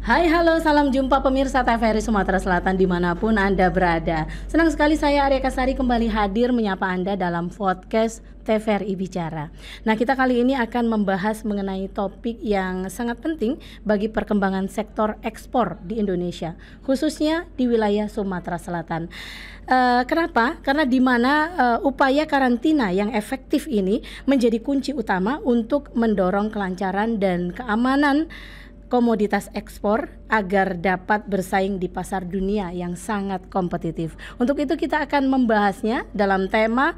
Hai, halo, salam jumpa pemirsa TVRI Sumatera Selatan dimanapun Anda berada. Senang sekali saya Arya Kasari kembali hadir menyapa Anda dalam podcast TVRI Bicara. Nah, kita kali ini akan membahas mengenai topik yang sangat penting bagi perkembangan sektor ekspor di Indonesia, khususnya di wilayah Sumatera Selatan. Kenapa? Karena di mana upaya karantina yang efektif ini menjadi kunci utama untuk mendorong kelancaran dan keamanan komoditas ekspor agar dapat bersaing di pasar dunia yang sangat kompetitif. Untuk itu kita akan membahasnya dalam tema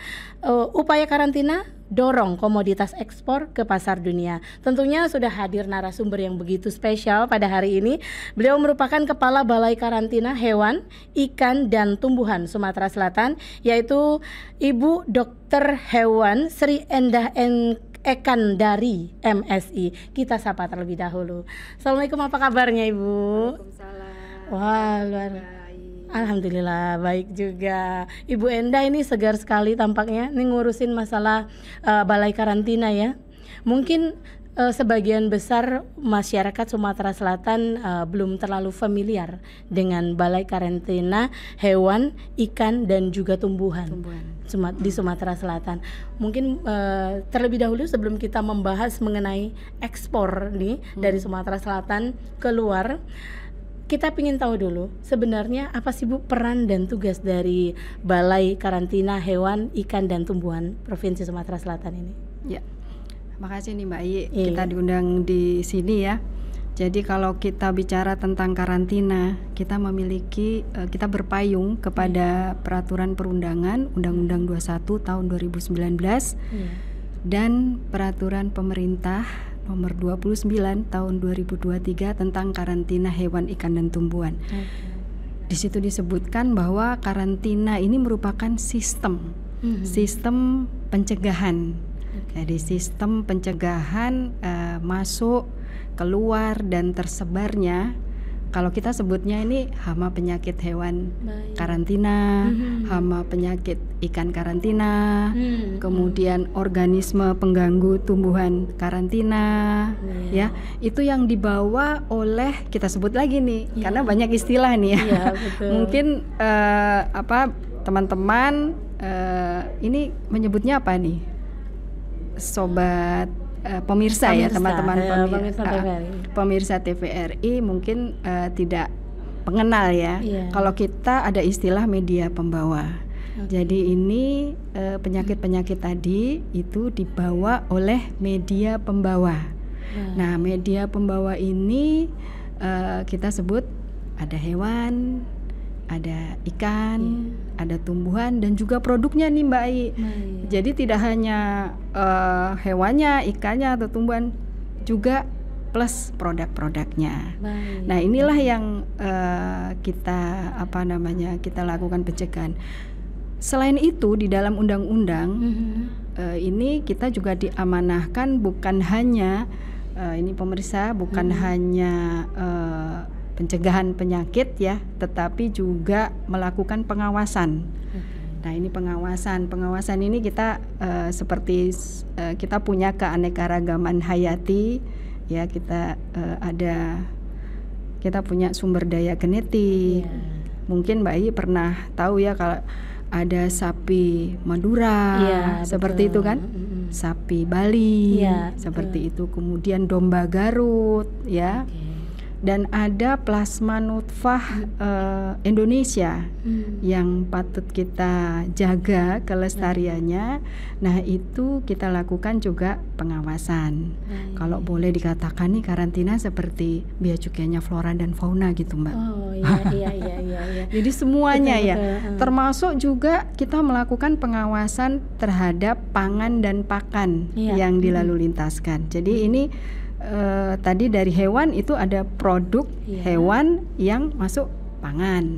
upaya karantina dorong komoditas ekspor ke pasar dunia. Tentunya sudah hadir narasumber yang begitu spesial pada hari ini. Beliau merupakan Kepala Balai Karantina Hewan, Ikan, dan Tumbuhan Sumatera Selatan, yaitu Ibu Dr. Hewan Sri Endah Ekan dari MSI. Kita sapa terlebih dahulu. Assalamualaikum, apa kabarnya Ibu? Waalaikumsalam. Wah, luar Alhamdulillah baik juga. Ibu Endah ini segar sekali tampaknya. Ini ngurusin masalah balai karantina ya. Mungkin sebagian besar masyarakat Sumatera Selatan belum terlalu familiar dengan balai karantina hewan, ikan, dan juga tumbuhan. Di Sumatera Selatan. Mungkin terlebih dahulu sebelum kita membahas mengenai ekspor nih dari Sumatera Selatan keluar, kita ingin tahu dulu sebenarnya apa sih Bu peran dan tugas dari Balai Karantina Hewan, Ikan, dan Tumbuhan Provinsi Sumatera Selatan ini? Ya, makasih nih Mbak Ayi, kita diundang di sini ya. Jadi kalau kita bicara tentang karantina, kita kita berpayung kepada peraturan perundangan Undang-Undang 21 tahun 2019 dan peraturan pemerintah nomor 29 tahun 2023 tentang karantina hewan, ikan, dan tumbuhan. Di situ disebutkan bahwa karantina ini merupakan sistem pencegahan. Jadi sistem pencegahan masuk, keluar, dan tersebarnya, kalau kita sebutnya ini hama penyakit hewan karantina, hama penyakit ikan karantina, kemudian organisme pengganggu tumbuhan karantina, ya itu yang dibawa oleh, kita sebut lagi nih, karena banyak istilah nih ya. Mungkin teman-teman ini menyebutnya apa nih, sobat pemirsa ya, teman-teman pemirsa TVRI mungkin tidak pengenal ya. Kalau kita ada istilah media pembawa. Jadi ini penyakit-penyakit tadi itu dibawa oleh media pembawa. Nah, media pembawa ini kita sebut ada hewan, ada ikan, ada tumbuhan, dan juga produknya nih Mbak Ai. Jadi tidak hanya hewannya, ikannya atau tumbuhan, juga plus produk-produknya. Nah, inilah yang kita kita lakukan pencegahan. Selain itu di dalam undang-undang ini kita juga diamanahkan bukan hanya ini pemirsa, bukan hanya pencegahan penyakit ya, tetapi juga melakukan pengawasan. Nah, ini pengawasan ini kita seperti kita punya keanekaragaman hayati ya, kita kita punya sumber daya genetik. Mungkin Mbak Ayi pernah tahu ya kalau ada sapi Madura, seperti itu kan, sapi Bali, seperti itu, kemudian domba Garut ya. Dan ada plasma nutfah Indonesia yang patut kita jaga kelestariannya. Nah, itu kita lakukan juga pengawasan. Kalau boleh dikatakan nih karantina seperti bea cukainya flora dan fauna gitu Mbak. Iya. Jadi semuanya ya, termasuk juga kita melakukan pengawasan terhadap pangan dan pakan yang dilalu lintaskan. Jadi ini tadi dari hewan itu ada produk hewan yang masuk pangan,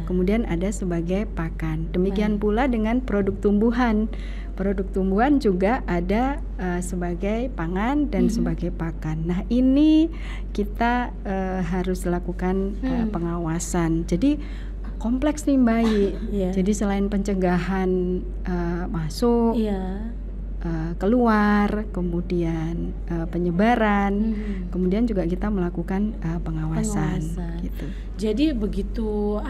kemudian ada sebagai pakan. Demikian pula dengan produk tumbuhan. Produk tumbuhan juga ada sebagai pangan dan sebagai pakan. Nah, ini kita harus lakukan pengawasan. Jadi kompleks nih Mbak Ayi. Jadi selain pencegahan masuk, keluar, kemudian penyebaran, kemudian juga kita melakukan pengawasan. Gitu. Jadi begitu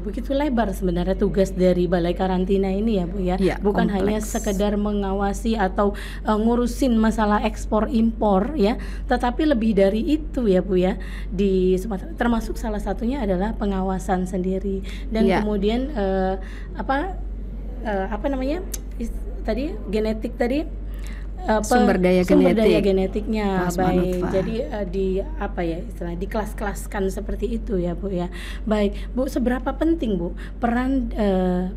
begitu lebar sebenarnya tugas dari Balai Karantina ini ya Bu ya. Bukan kompleks. Hanya sekedar mengawasi atau ngurusin masalah ekspor impor ya, tetapi lebih dari itu ya Bu ya di Sumatera. Termasuk salah satunya adalah pengawasan sendiri dan kemudian tadi genetik tadi sumber daya genetiknya baik. Jadi di kelas-kelaskan seperti itu ya Bu ya. Baik Bu, seberapa penting Bu peran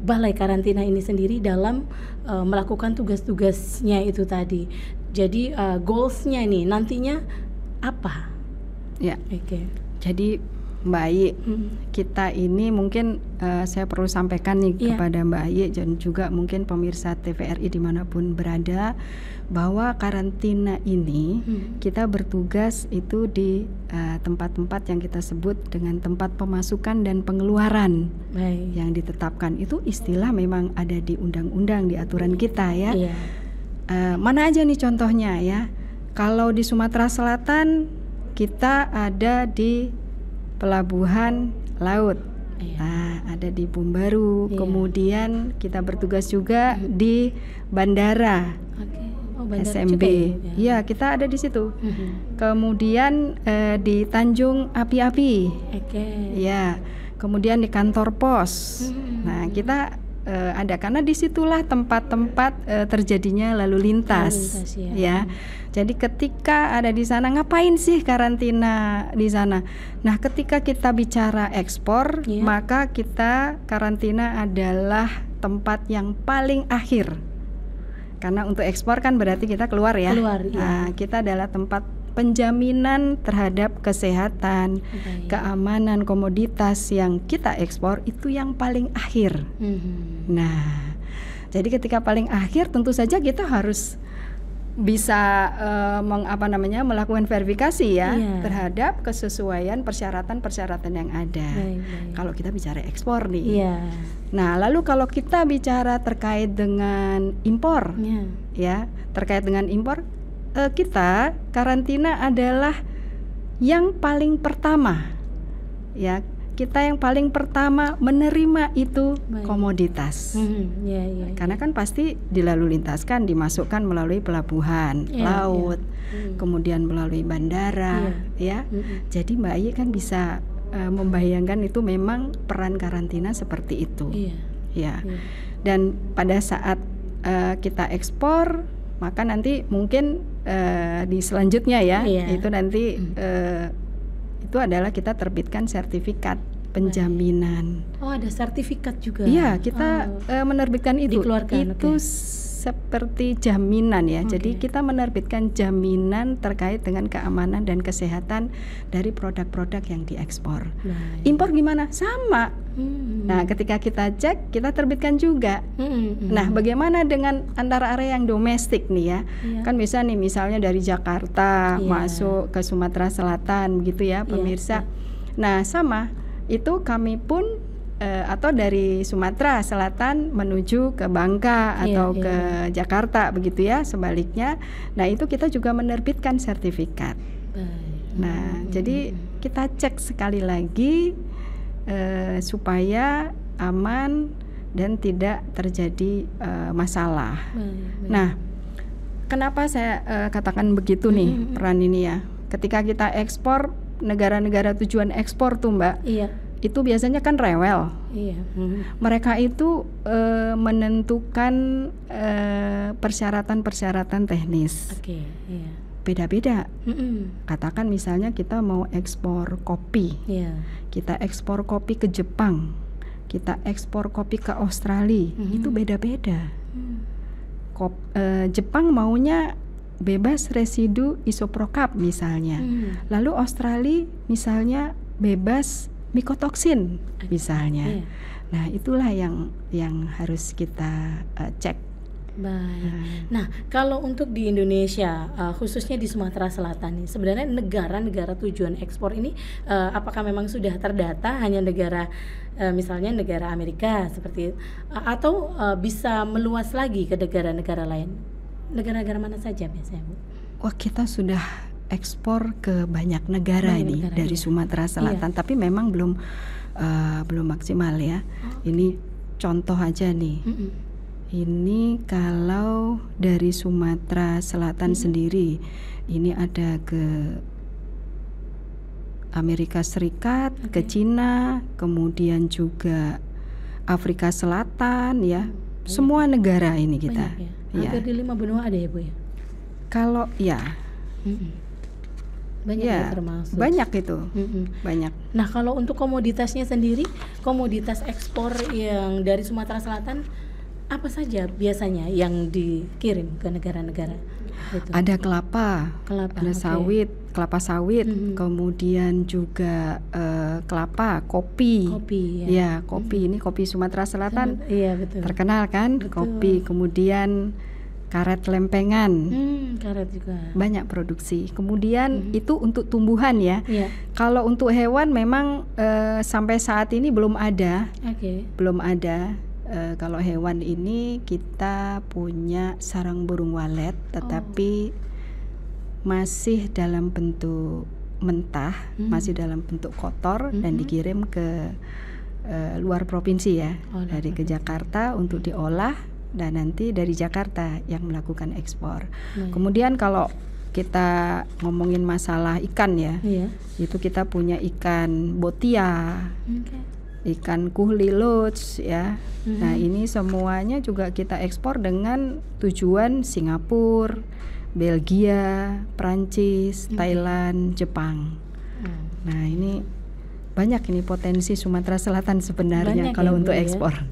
Balai Karantina ini sendiri dalam melakukan tugas-tugasnya itu tadi. Jadi goalsnya ini nantinya apa? Ya. Jadi Mbak Ayi, kita ini mungkin saya perlu sampaikan nih kepada Mbak Ayi dan juga mungkin pemirsa TVRI dimanapun berada, bahwa karantina ini kita bertugas itu di tempat-tempat yang kita sebut dengan tempat pemasukan dan pengeluaran yang ditetapkan. Itu istilah memang ada di undang-undang, di aturan kita ya. Mana aja nih contohnya ya? Kalau di Sumatera Selatan kita ada di pelabuhan laut, ada di Bumbaru, kemudian kita bertugas juga di bandara, SMB, kita ada di situ. Kemudian di Tanjung Api-Api, kemudian di kantor pos. Nah kita ada, karena disitulah tempat-tempat terjadinya lalu lintas, ya. Jadi ketika ada di sana, ngapain sih karantina di sana? Nah, ketika kita bicara ekspor, maka kita karantina adalah tempat yang paling akhir. Karena untuk ekspor kan berarti kita keluar ya. Nah, kita adalah tempat penjaminan terhadap kesehatan, keamanan komoditas yang kita ekspor itu yang paling akhir. Nah, jadi ketika paling akhir tentu saja kita harus bisa melakukan verifikasi ya terhadap kesesuaian persyaratan-persyaratan yang ada. Kalau kita bicara ekspor nih. Nah, lalu kalau kita bicara terkait dengan impor, terkait dengan impor, kita karantina adalah yang paling pertama, ya. Kita yang paling pertama menerima itu komoditas, karena kan pasti dilalu lintaskan, dimasukkan melalui pelabuhan laut, kemudian melalui bandara, Jadi Mbak Ayi kan bisa membayangkan itu memang peran karantina seperti itu, Dan pada saat kita ekspor, maka nanti mungkin di selanjutnya itu nanti itu adalah kita terbitkan sertifikat penjaminan. Oh, ada sertifikat juga. Iya, kita menerbitkan itu. Dikeluarkan, itu seperti jaminan ya. Jadi kita menerbitkan jaminan terkait dengan keamanan dan kesehatan dari produk-produk yang diekspor. Impor gimana? Sama. Nah, ketika kita cek, kita terbitkan juga. Nah, bagaimana dengan antara area yang domestik nih ya? Kan bisa nih misalnya dari Jakarta masuk ke Sumatera Selatan begitu ya, pemirsa. Nah, sama. Itu kami pun atau dari Sumatera Selatan menuju ke Bangka atau ke Jakarta begitu ya, sebaliknya. Nah, itu kita juga menerbitkan sertifikat. Nah, jadi kita cek sekali lagi supaya aman dan tidak terjadi masalah. Nah, kenapa saya katakan begitu nih peran ini ya? Ketika kita ekspor, negara-negara tujuan ekspor tuh Mbak, itu biasanya kan rewel. Mereka itu menentukan persyaratan-persyaratan teknis. Beda-beda. Katakan misalnya kita mau ekspor kopi, kita ekspor kopi ke Jepang, kita ekspor kopi ke Australia, itu beda-beda. Jepang maunya bebas residu isopropyl misalnya, lalu Australia misalnya bebas mikotoksin misalnya. Nah, itulah yang harus kita cek. Baik. Nah, kalau untuk di Indonesia, khususnya di Sumatera Selatan nih, sebenarnya negara-negara tujuan ekspor ini apakah memang sudah terdata hanya negara misalnya negara Amerika seperti itu, atau bisa meluas lagi ke negara-negara lain? negara-negara mana saja biasanya, Bu? Wah, kita sudah ekspor ke banyak negara dari Sumatera Selatan, tapi memang belum maksimal ya. Ini contoh aja nih. Ini kalau dari Sumatera Selatan sendiri, ini ada ke Amerika Serikat, ke Cina, kemudian juga Afrika Selatan ya. Semua negara ini kita. Banyak, ya. Hampir di 5 benua ada ya, Bu ya? Kalau ya. Banyak ya, termasuk. Banyak itu. Banyak. Nah, kalau untuk komoditasnya sendiri, komoditas ekspor yang dari Sumatera Selatan apa saja biasanya yang dikirim ke negara-negara itu? Ada kelapa, ada sawit, kelapa sawit, kemudian juga kelapa, kopi. Ya, kopi. Ini kopi Sumatera Selatan. Iya, betul. Terkenal kan, kopi. Kemudian karet lempengan, karet juga banyak produksi. Kemudian itu untuk tumbuhan ya. Kalau untuk hewan memang sampai saat ini belum ada. Belum ada. Kalau hewan ini kita punya sarang burung walet, tetapi masih dalam bentuk mentah, masih dalam bentuk kotor dan dikirim ke luar provinsi ya, dari ke Jakarta untuk diolah. Dan nanti dari Jakarta yang melakukan ekspor. Kemudian kalau kita ngomongin masalah ikan ya, itu kita punya ikan botia, ikan kuhli loach ya. Nah, ini semuanya juga kita ekspor dengan tujuan Singapura, Belgia, Prancis, Thailand, Jepang. Nah, ini banyak ini potensi Sumatera Selatan sebenarnya kalau untuk ekspor.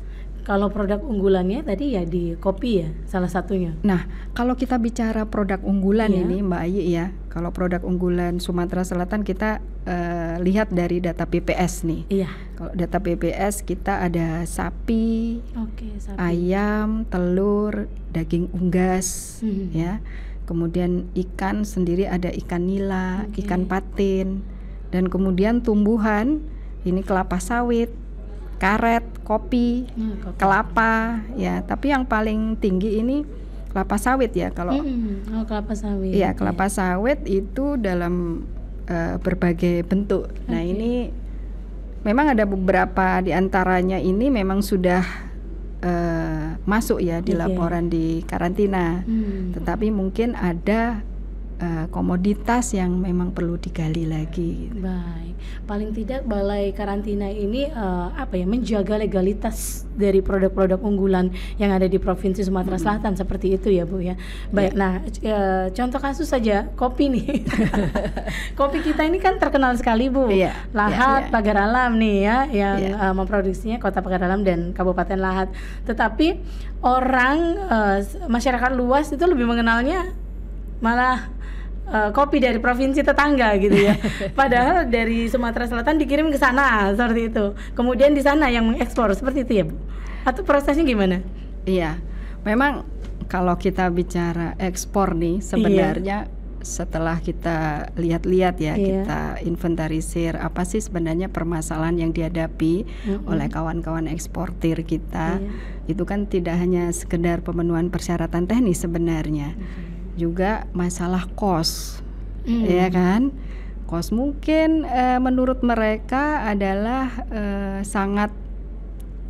Kalau produk unggulannya tadi ya di kopi ya salah satunya. Nah, kalau kita bicara produk unggulan ini Mbak Ayi ya, kalau produk unggulan Sumatera Selatan kita lihat dari data BPS nih. Kalau data BPS kita ada sapi, ayam, telur, daging unggas, ya. Kemudian ikan sendiri ada ikan nila, ikan patin, dan kemudian tumbuhan ini kelapa sawit, karet, kopi, kelapa ya. Tapi yang paling tinggi ini kelapa sawit ya. Kalau kelapa sawit. Iya, kelapa sawit itu dalam berbagai bentuk. Nah, ini memang ada beberapa di antaranya ini memang sudah masuk ya di laporan di karantina. Tetapi mungkin ada komoditas yang memang perlu digali lagi. Baik, paling tidak balai karantina ini menjaga legalitas dari produk-produk unggulan yang ada di Provinsi Sumatera Selatan seperti itu ya, Bu ya. Baik, nah contoh kasus saja kopi nih. Kopi kita ini kan terkenal sekali, Bu. Lahat, Pagar Alam nih ya yang memproduksinya Kota Pagar Alam dan Kabupaten Lahat. Tetapi orang masyarakat luas itu lebih mengenalnya malah kopi dari provinsi tetangga gitu ya. Padahal dari Sumatera Selatan dikirim ke sana seperti itu. Kemudian di sana yang mengekspor seperti itu ya, Bu? Atau prosesnya gimana? Iya, memang kalau kita bicara ekspor nih sebenarnya setelah kita lihat-lihat ya, kita inventarisir apa sih sebenarnya permasalahan yang dihadapi oleh kawan-kawan eksportir kita. Itu kan tidak hanya sekedar pemenuhan persyaratan teknis sebenarnya. Juga masalah kos, ya kan? Kos mungkin menurut mereka adalah sangat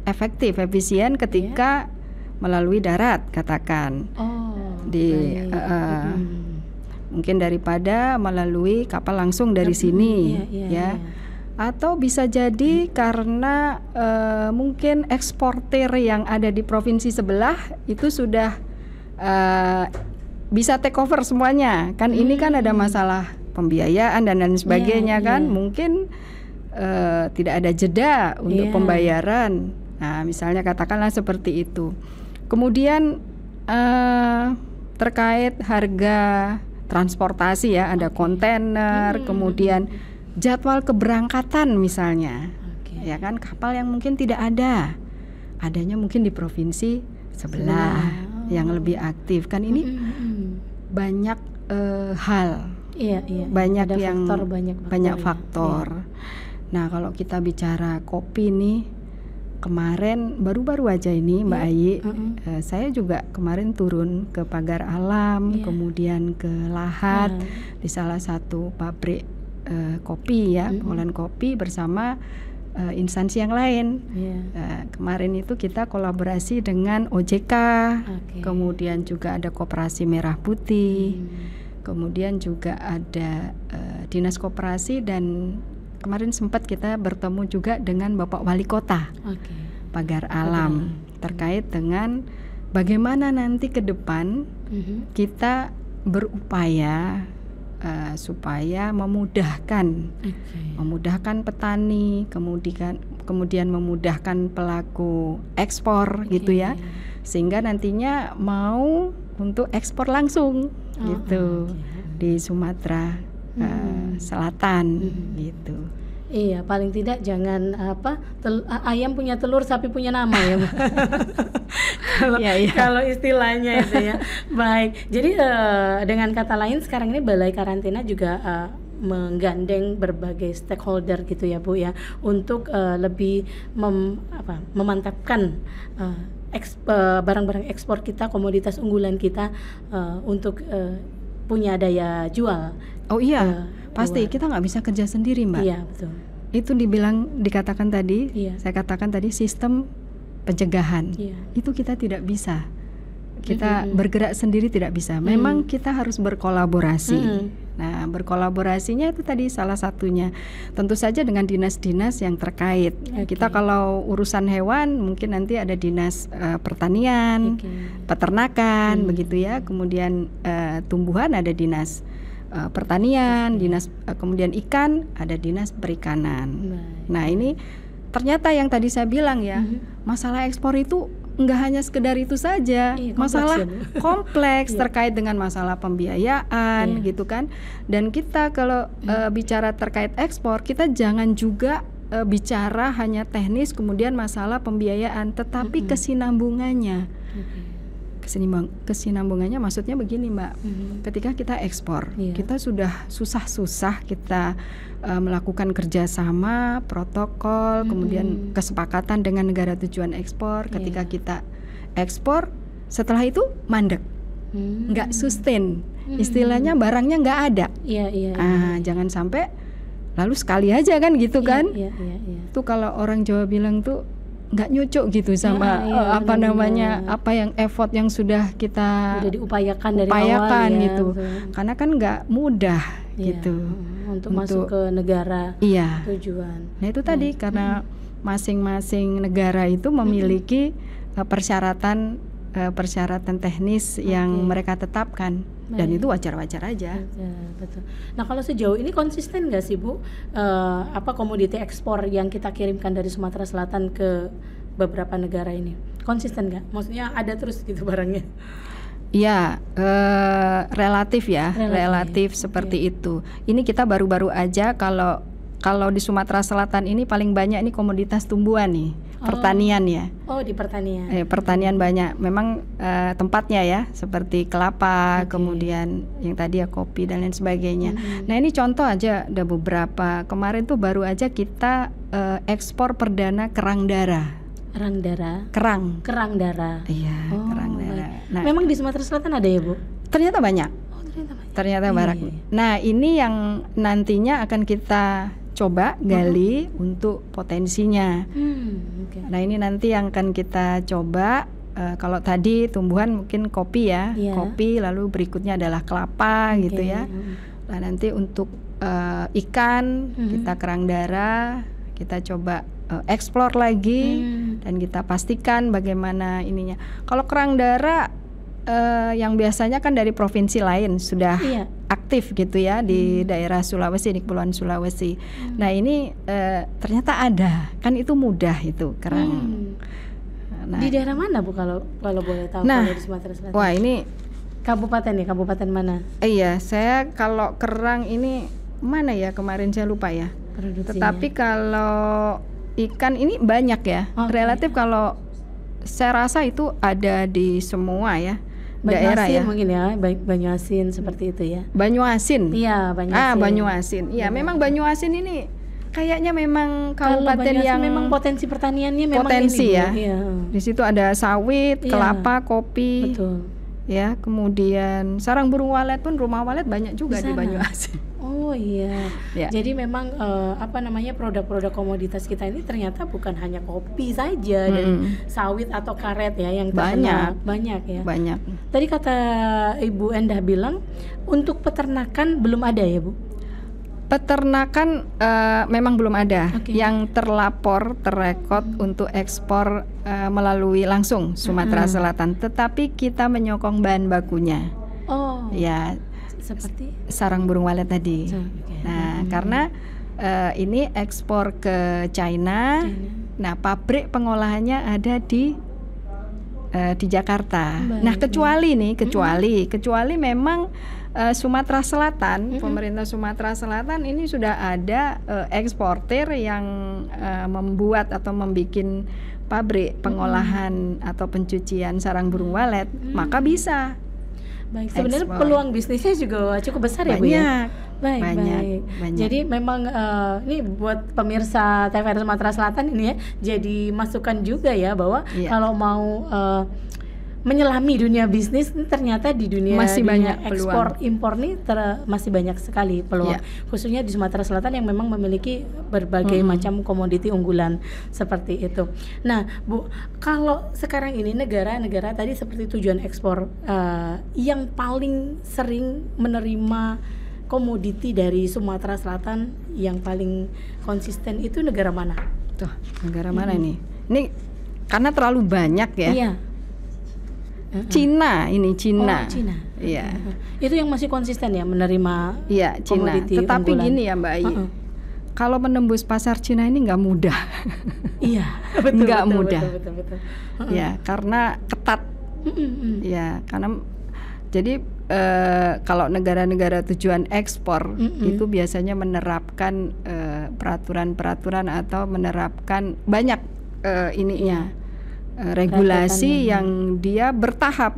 efektif, efisien ketika melalui darat, katakan mungkin daripada melalui kapal langsung dari sini, ya. Atau bisa jadi karena mungkin eksportir yang ada di provinsi sebelah itu sudah bisa take over semuanya kan. Ini kan ada masalah pembiayaan dan lain sebagainya kan. Mungkin tidak ada jeda untuk pembayaran. Nah, misalnya katakanlah seperti itu. Kemudian terkait harga transportasi ya, ada kontainer, kemudian jadwal keberangkatan misalnya. Ya kan, kapal yang mungkin tidak ada, adanya mungkin di provinsi sebelah yang lebih aktif kan. Ini banyak hal, banyak ada yang faktor, banyak faktor. Nah, kalau kita bicara kopi nih, kemarin baru-baru aja ini Mbak Ayi, saya juga kemarin turun ke Pagar Alam, kemudian ke Lahat di salah satu pabrik kopi ya, pengolahan kopi bersama instansi yang lain. Kemarin itu kita kolaborasi dengan OJK, kemudian juga ada Koperasi Merah Putih, kemudian juga ada Dinas Koperasi, dan kemarin sempat kita bertemu juga dengan Bapak Wali Kota Pagar Alam terkait dengan bagaimana nanti ke depan kita berupaya supaya memudahkan petani, kemudian memudahkan pelaku ekspor gitu ya, sehingga nantinya mau untuk ekspor langsung gitu di Sumatera Selatan gitu. Iya, paling tidak jangan ayam punya telur, sapi punya nama ya, kalau istilahnya itu ya. Baik, jadi dengan kata lain sekarang ini Balai Karantina juga menggandeng berbagai stakeholder gitu ya Bu ya, untuk lebih memantapkan barang-barang ekspor kita, komoditas unggulan kita untuk punya daya jual. Oh iya, pasti kita nggak bisa kerja sendiri Mbak. Iya betul. Itu dikatakan tadi, saya katakan tadi sistem pencegahan. Itu kita tidak bisa. Kita bergerak sendiri tidak bisa. Memang kita harus berkolaborasi. Nah, berkolaborasinya itu tadi salah satunya. Tentu saja dengan dinas-dinas yang terkait. Kita kalau urusan hewan mungkin nanti ada dinas pertanian, peternakan, begitu ya. Kemudian tumbuhan ada dinas pertanian, dinas kemudian ikan ada dinas perikanan. Nah, ini ternyata yang tadi saya bilang ya, masalah ekspor itu enggak hanya sekedar itu saja, masalah kompleks terkait dengan masalah pembiayaan gitu kan. Dan kita kalau bicara terkait ekspor, kita jangan juga bicara hanya teknis kemudian masalah pembiayaan, tetapi kesinambungannya. Kesinambungannya maksudnya begini Mbak, ketika kita ekspor, kita sudah susah-susah kita melakukan kerjasama, protokol, kemudian kesepakatan dengan negara tujuan ekspor. Ketika kita ekspor, setelah itu mandek, nggak sustain, istilahnya barangnya nggak ada. Jangan sampai lalu sekali aja kan gitu kan. Tuh kalau orang Jawa bilang tuh nggak nyucuk gitu sama apa yang effort yang sudah kita diupayakan dari awal gitu. Karena kan nggak mudah gitu untuk masuk ke negara tujuan. Nah itu tadi karena masing-masing negara itu memiliki persyaratan teknis yang mereka tetapkan. Dan itu wajar-wajar aja. Betul. Nah kalau sejauh ini konsisten nggak sih Bu, komoditi ekspor yang kita kirimkan dari Sumatera Selatan ke beberapa negara ini? Konsisten nggak? Maksudnya ada terus gitu barangnya? Iya, relatif seperti itu. Ini kita baru-baru aja kalau di Sumatera Selatan ini paling banyak ini komoditas tumbuhan nih. Pertanian ya. Di pertanian. Pertanian banyak. Memang tempatnya ya, seperti kelapa, kemudian yang tadi ya kopi dan lain sebagainya. Nah ini contoh aja ada beberapa. Kemarin tuh baru aja kita ekspor perdana kerang darah. Kerang darah. Iya, kerang darah. Nah, memang di Sumatera Selatan ada ya Bu? Ternyata banyak. Ternyata banyak. Nah ini yang nantinya akan kita coba gali untuk potensinya. Nah ini nanti yang akan kita coba. Kalau tadi tumbuhan mungkin kopi ya, kopi, lalu berikutnya adalah kelapa gitu ya. Nah nanti untuk ikan kita kerang darah, kita coba eksplor lagi dan kita pastikan bagaimana ininya. Kalau kerang darah yang biasanya kan dari provinsi lain sudah aktif gitu ya di daerah Sulawesi, di Kepulauan Sulawesi. Nah ini ternyata ada, kan itu mudah itu kerang. Nah, di daerah mana Bu kalau boleh tahu? Kalau di Sumatera Selatan? Wah ini kabupaten mana? Iya, saya kalau kerang ini mana ya, kemarin saya lupa ya. Tetapi kalau ikan ini banyak ya. Relatif kalau saya rasa itu ada di semua ya. Daerah ya mungkin ya, Banyuasin seperti itu ya. Banyuasin. Iya, Banyuasin. Banyuasin. Iya, memang Banyuasin ini kayaknya memang Kalau kabupaten Banyuasin yang memang potensi pertaniannya memang potensi ini, ya. Iya. Di situ ada sawit, Iya. kelapa, kopi. Betul. Ya, kemudian sarang burung walet pun, rumah walet banyak juga Di di sana. Banyuasin. Oh iya. Ya. Jadi memang produk-produk komoditas kita ini ternyata bukan hanya kopi saja dan sawit atau karet ya yang terkenal. Banyak ya. Banyak. Tadi kata Ibu Endah bilang untuk peternakan belum ada ya, Bu? Peternakan memang belum ada. Oke. Yang terlapor, terrekod untuk ekspor melalui langsung Sumatera Selatan. Tetapi kita menyokong bahan bakunya. Oh. Ya, Seperti sarang burung walet tadi. Okay. Nah, karena ini ekspor ke China. Nah, pabrik pengolahannya ada di Jakarta. Baik. Nah, kecuali memang Sumatera Selatan, pemerintah Sumatera Selatan ini sudah ada eksportir yang membuat atau membuat pabrik pengolahan atau pencucian sarang burung walet, maka bisa. Baik, sebenarnya ekspor. Peluang bisnisnya juga cukup besar ya, Bu ya? Baik. Jadi memang ini buat pemirsa TVRI Sumatera Selatan ini ya, jadi masukan juga ya bahwa kalau mau menyelami dunia bisnis ternyata di dunia masih banyak ekspor impor nih masih banyak sekali peluang, khususnya di Sumatera Selatan yang memang memiliki berbagai macam komoditi unggulan seperti itu. Nah, Bu, kalau sekarang ini negara-negara tadi seperti tujuan ekspor yang paling sering menerima komoditi dari Sumatera Selatan yang paling konsisten itu negara mana? Tuh, negara mana nih? Ini karena terlalu banyak ya. Iya. Cina. Oh, Cina. Iya. Itu yang masih konsisten ya menerima Cina. komoditi Tetapi unggulan. gini ya Mbak Ayi, kalau menembus pasar Cina ini nggak mudah. Iya, betul. Nggak mudah. Betul. Ya, karena ketat. Ya, karena jadi kalau negara-negara tujuan ekspor itu biasanya menerapkan peraturan-peraturan atau menerapkan banyak regulasi yang dia bertahap.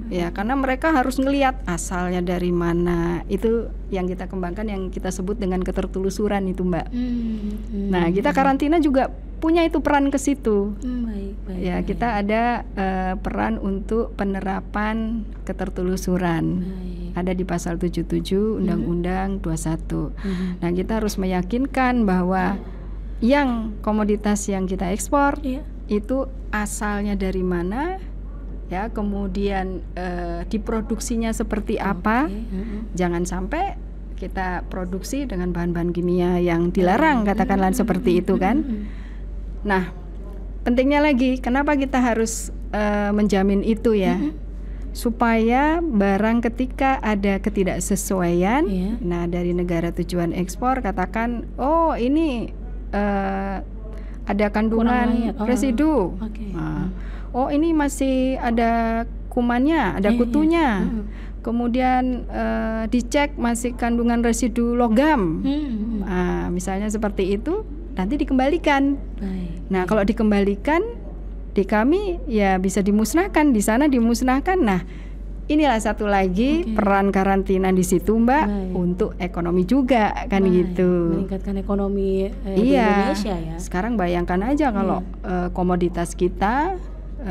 Ya, karena mereka harus ngelihat asalnya dari mana. Itu yang kita kembangkan, yang kita sebut dengan ketertelusuran itu, Mbak. Nah, kita karantina juga punya itu peran ke situ. Ya, kita ada peran untuk penerapan ketertelusuran. Ada di pasal 77 Undang-Undang 21. Nah, kita harus meyakinkan bahwa yang komoditas yang kita ekspor itu asalnya dari mana, ya, kemudian diproduksinya seperti apa. Jangan sampai kita produksi dengan bahan-bahan kimia yang dilarang, katakanlah seperti itu kan. Nah, pentingnya lagi, kenapa kita harus menjamin itu ya, supaya barang ketika ada ketidaksesuaian, nah dari negara tujuan ekspor katakan, oh ini ada kandungan residu. Oh ini masih ada kumannya, ada kutunya. Kemudian dicek masih kandungan residu logam. Misalnya seperti itu, nanti dikembalikan. Nah, kalau dikembalikan di kami ya bisa dimusnahkan, di sana dimusnahkan. Nah, inilah satu lagi peran karantina di situ, Mbak, untuk ekonomi juga kan gitu. Meningkatkan ekonomi di Indonesia ya. Sekarang bayangkan aja kalau komoditas kita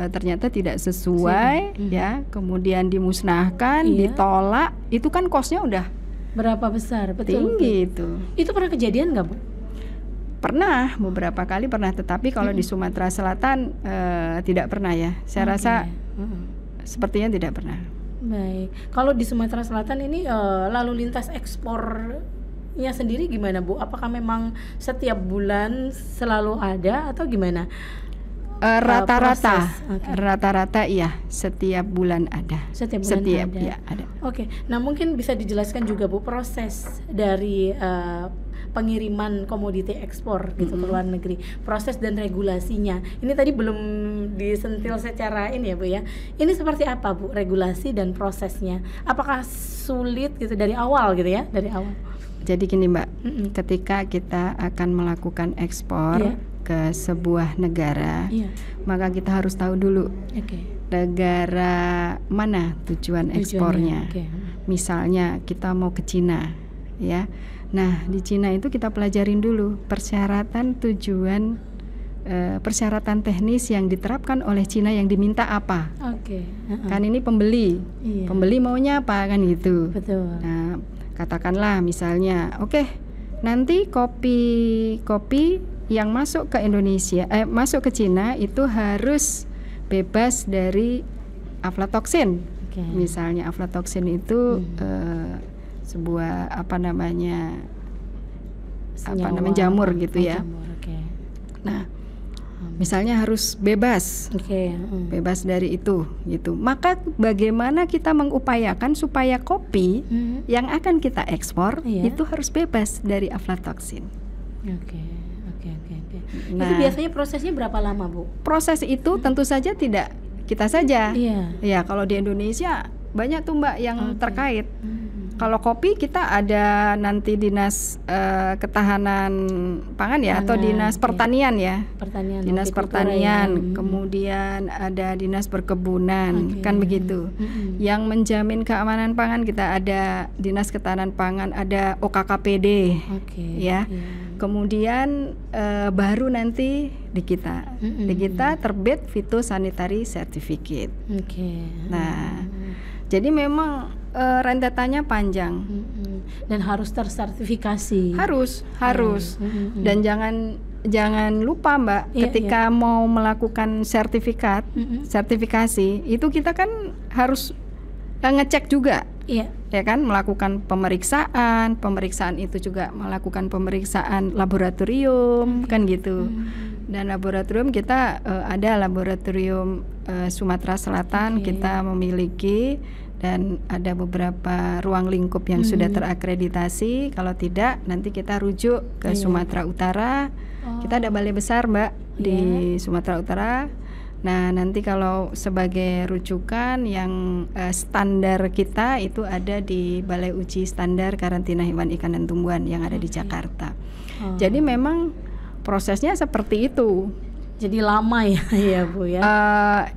ternyata tidak sesuai, ya, kemudian dimusnahkan, ditolak, itu kan kosnya udah berapa besar? Tinggi itu. Itu pernah kejadian nggak, Bu? Pernah, beberapa kali pernah, tetapi kalau di Sumatera Selatan tidak pernah ya. Saya rasa sepertinya tidak pernah. Baik, kalau di Sumatera Selatan ini lalu lintas ekspornya sendiri gimana, Bu? Apakah memang setiap bulan selalu ada atau gimana? Rata-rata iya, setiap bulan ada. Setiap bulan ada. Ya, ada. Oke, nah mungkin bisa dijelaskan juga, Bu, proses dari pengiriman komoditi ekspor gitu ke luar negeri, proses dan regulasinya. Ini tadi belum disentil secara ini ya, Bu ya. Ini seperti apa, Bu, regulasi dan prosesnya? Apakah sulit gitu dari awal gitu ya, dari awal? Jadi gini, Mbak, ketika kita akan melakukan ekspor ke sebuah negara, maka kita harus tahu dulu negara mana tujuan ekspornya. Misalnya kita mau ke Cina, ya. Nah, di Cina itu kita pelajarin dulu persyaratan tujuan, persyaratan teknis yang diterapkan oleh Cina yang diminta apa. Oke. Kan ini pembeli, pembeli maunya apa kan gitu. Betul. Nah, katakanlah misalnya, oke, nanti kopi yang masuk ke Indonesia, masuk ke Cina itu harus bebas dari aflatoksin. Misalnya aflatoksin itu sebuah jamur gitu ya. Nah, misalnya harus bebas, bebas dari itu gitu. Maka bagaimana kita mengupayakan supaya kopi yang akan kita ekspor itu harus bebas dari aflatoksin. Nah, itu biasanya prosesnya berapa lama, Bu? Proses itu tentu saja tidak kita saja. Ya, kalau di Indonesia banyak tuh Mbak yang terkait. Kalau kopi kita ada nanti dinas ketahanan pangan ya, atau dinas pertanian ya. Dinas pertanian, kemudian ada dinas perkebunan, kan begitu. Yang menjamin keamanan pangan kita ada dinas ketahanan pangan, ada OKKPD, ya. Kemudian baru nanti di kita terbit phytosanitary certificate. Nah, jadi memang rentetannya panjang dan harus tersertifikasi. Harus. Dan jangan lupa Mbak, ketika mau melakukan sertifikasi itu kita kan harus ngecek juga. Ya kan, melakukan pemeriksaan itu juga melakukan pemeriksaan laboratorium kan gitu. Dan laboratorium kita ada laboratorium Sumatera Selatan kita memiliki, dan ada beberapa ruang lingkup yang sudah terakreditasi. Kalau tidak, nanti kita rujuk ke Sumatera Utara. Kita ada balai besar Mbak di Sumatera Utara. Nah, nanti kalau sebagai rujukan yang standar kita itu ada di Balai Uji Standar Karantina Hewan, Ikan dan Tumbuhan yang ada di Jakarta. Jadi memang prosesnya seperti itu. Jadi lama ya Bu ya?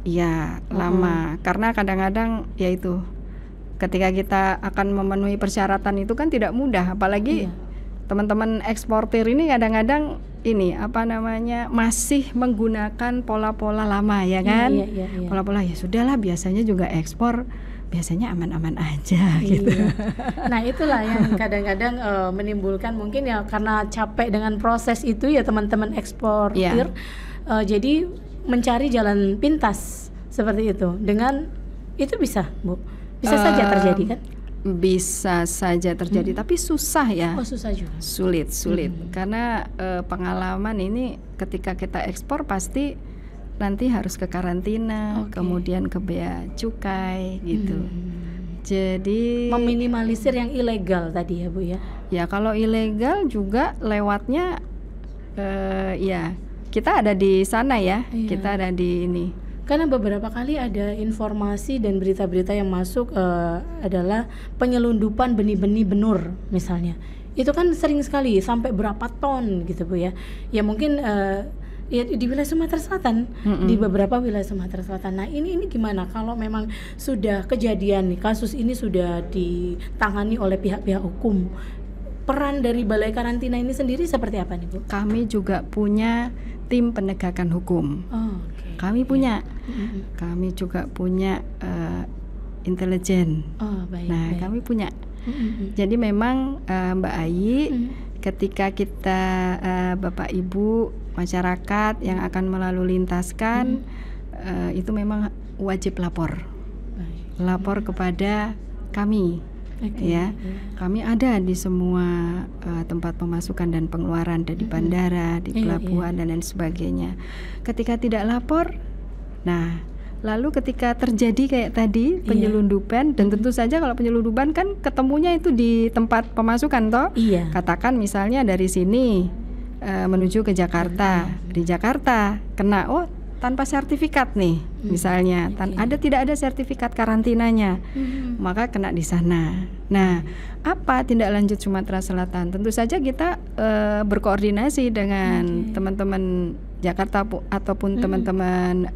Ya lama, karena kadang-kadang ya itu, ketika kita akan memenuhi persyaratan itu kan tidak mudah, apalagi teman-teman eksportir ini kadang-kadang ini masih menggunakan pola-pola lama ya kan. Pola-pola ya sudahlah, biasanya juga ekspor biasanya aman-aman aja gitu. Nah, itulah yang kadang-kadang menimbulkan mungkin ya karena capek dengan proses itu ya teman-teman eksportir. Jadi mencari jalan pintas seperti itu. Dengan itu bisa, Bu. Bisa saja terjadi kan? Bisa saja terjadi, tapi susah ya. Susah juga. Sulit. Karena pengalaman ini ketika kita ekspor pasti nanti harus ke karantina, kemudian ke bea cukai gitu. Jadi meminimalisir yang ilegal tadi ya Bu ya. Ya kalau ilegal juga lewatnya ya kita ada di sana ya. Kita ada di ini. Karena beberapa kali ada informasi dan berita-berita yang masuk adalah penyelundupan benih-benih benur misalnya. Itu kan sering sekali sampai berapa ton gitu Bu ya. Ya mungkin ya di wilayah Sumatera Selatan, di beberapa wilayah Sumatera Selatan. Nah, ini gimana kalau memang sudah kejadian nih, kasus ini sudah ditangani oleh pihak-pihak hukum. Peran dari Balai Karantina ini sendiri seperti apa nih Bu? Kami juga punya tim penegakan hukum. Kami punya, kami juga punya intelijen. Baik. Kami punya. Jadi memang Mbak Ayi, ketika kita Bapak Ibu masyarakat yang akan melalu lintaskan, itu memang wajib lapor kepada kami. Kami ada di semua tempat pemasukan dan pengeluaran, di bandara, di pelabuhan dan lain sebagainya. Ketika tidak lapor, nah lalu ketika terjadi kayak tadi penyelundupan, dan tentu saja kalau penyelundupan kan ketemunya itu di tempat pemasukan toh. Katakan misalnya dari sini menuju ke Jakarta, di Jakarta kena tanpa sertifikat nih, misalnya tidak ada sertifikat karantinanya, maka kena di sana. Nah, apa tindak lanjut Sumatera Selatan? Tentu saja kita berkoordinasi dengan teman-teman Jakarta ataupun teman-teman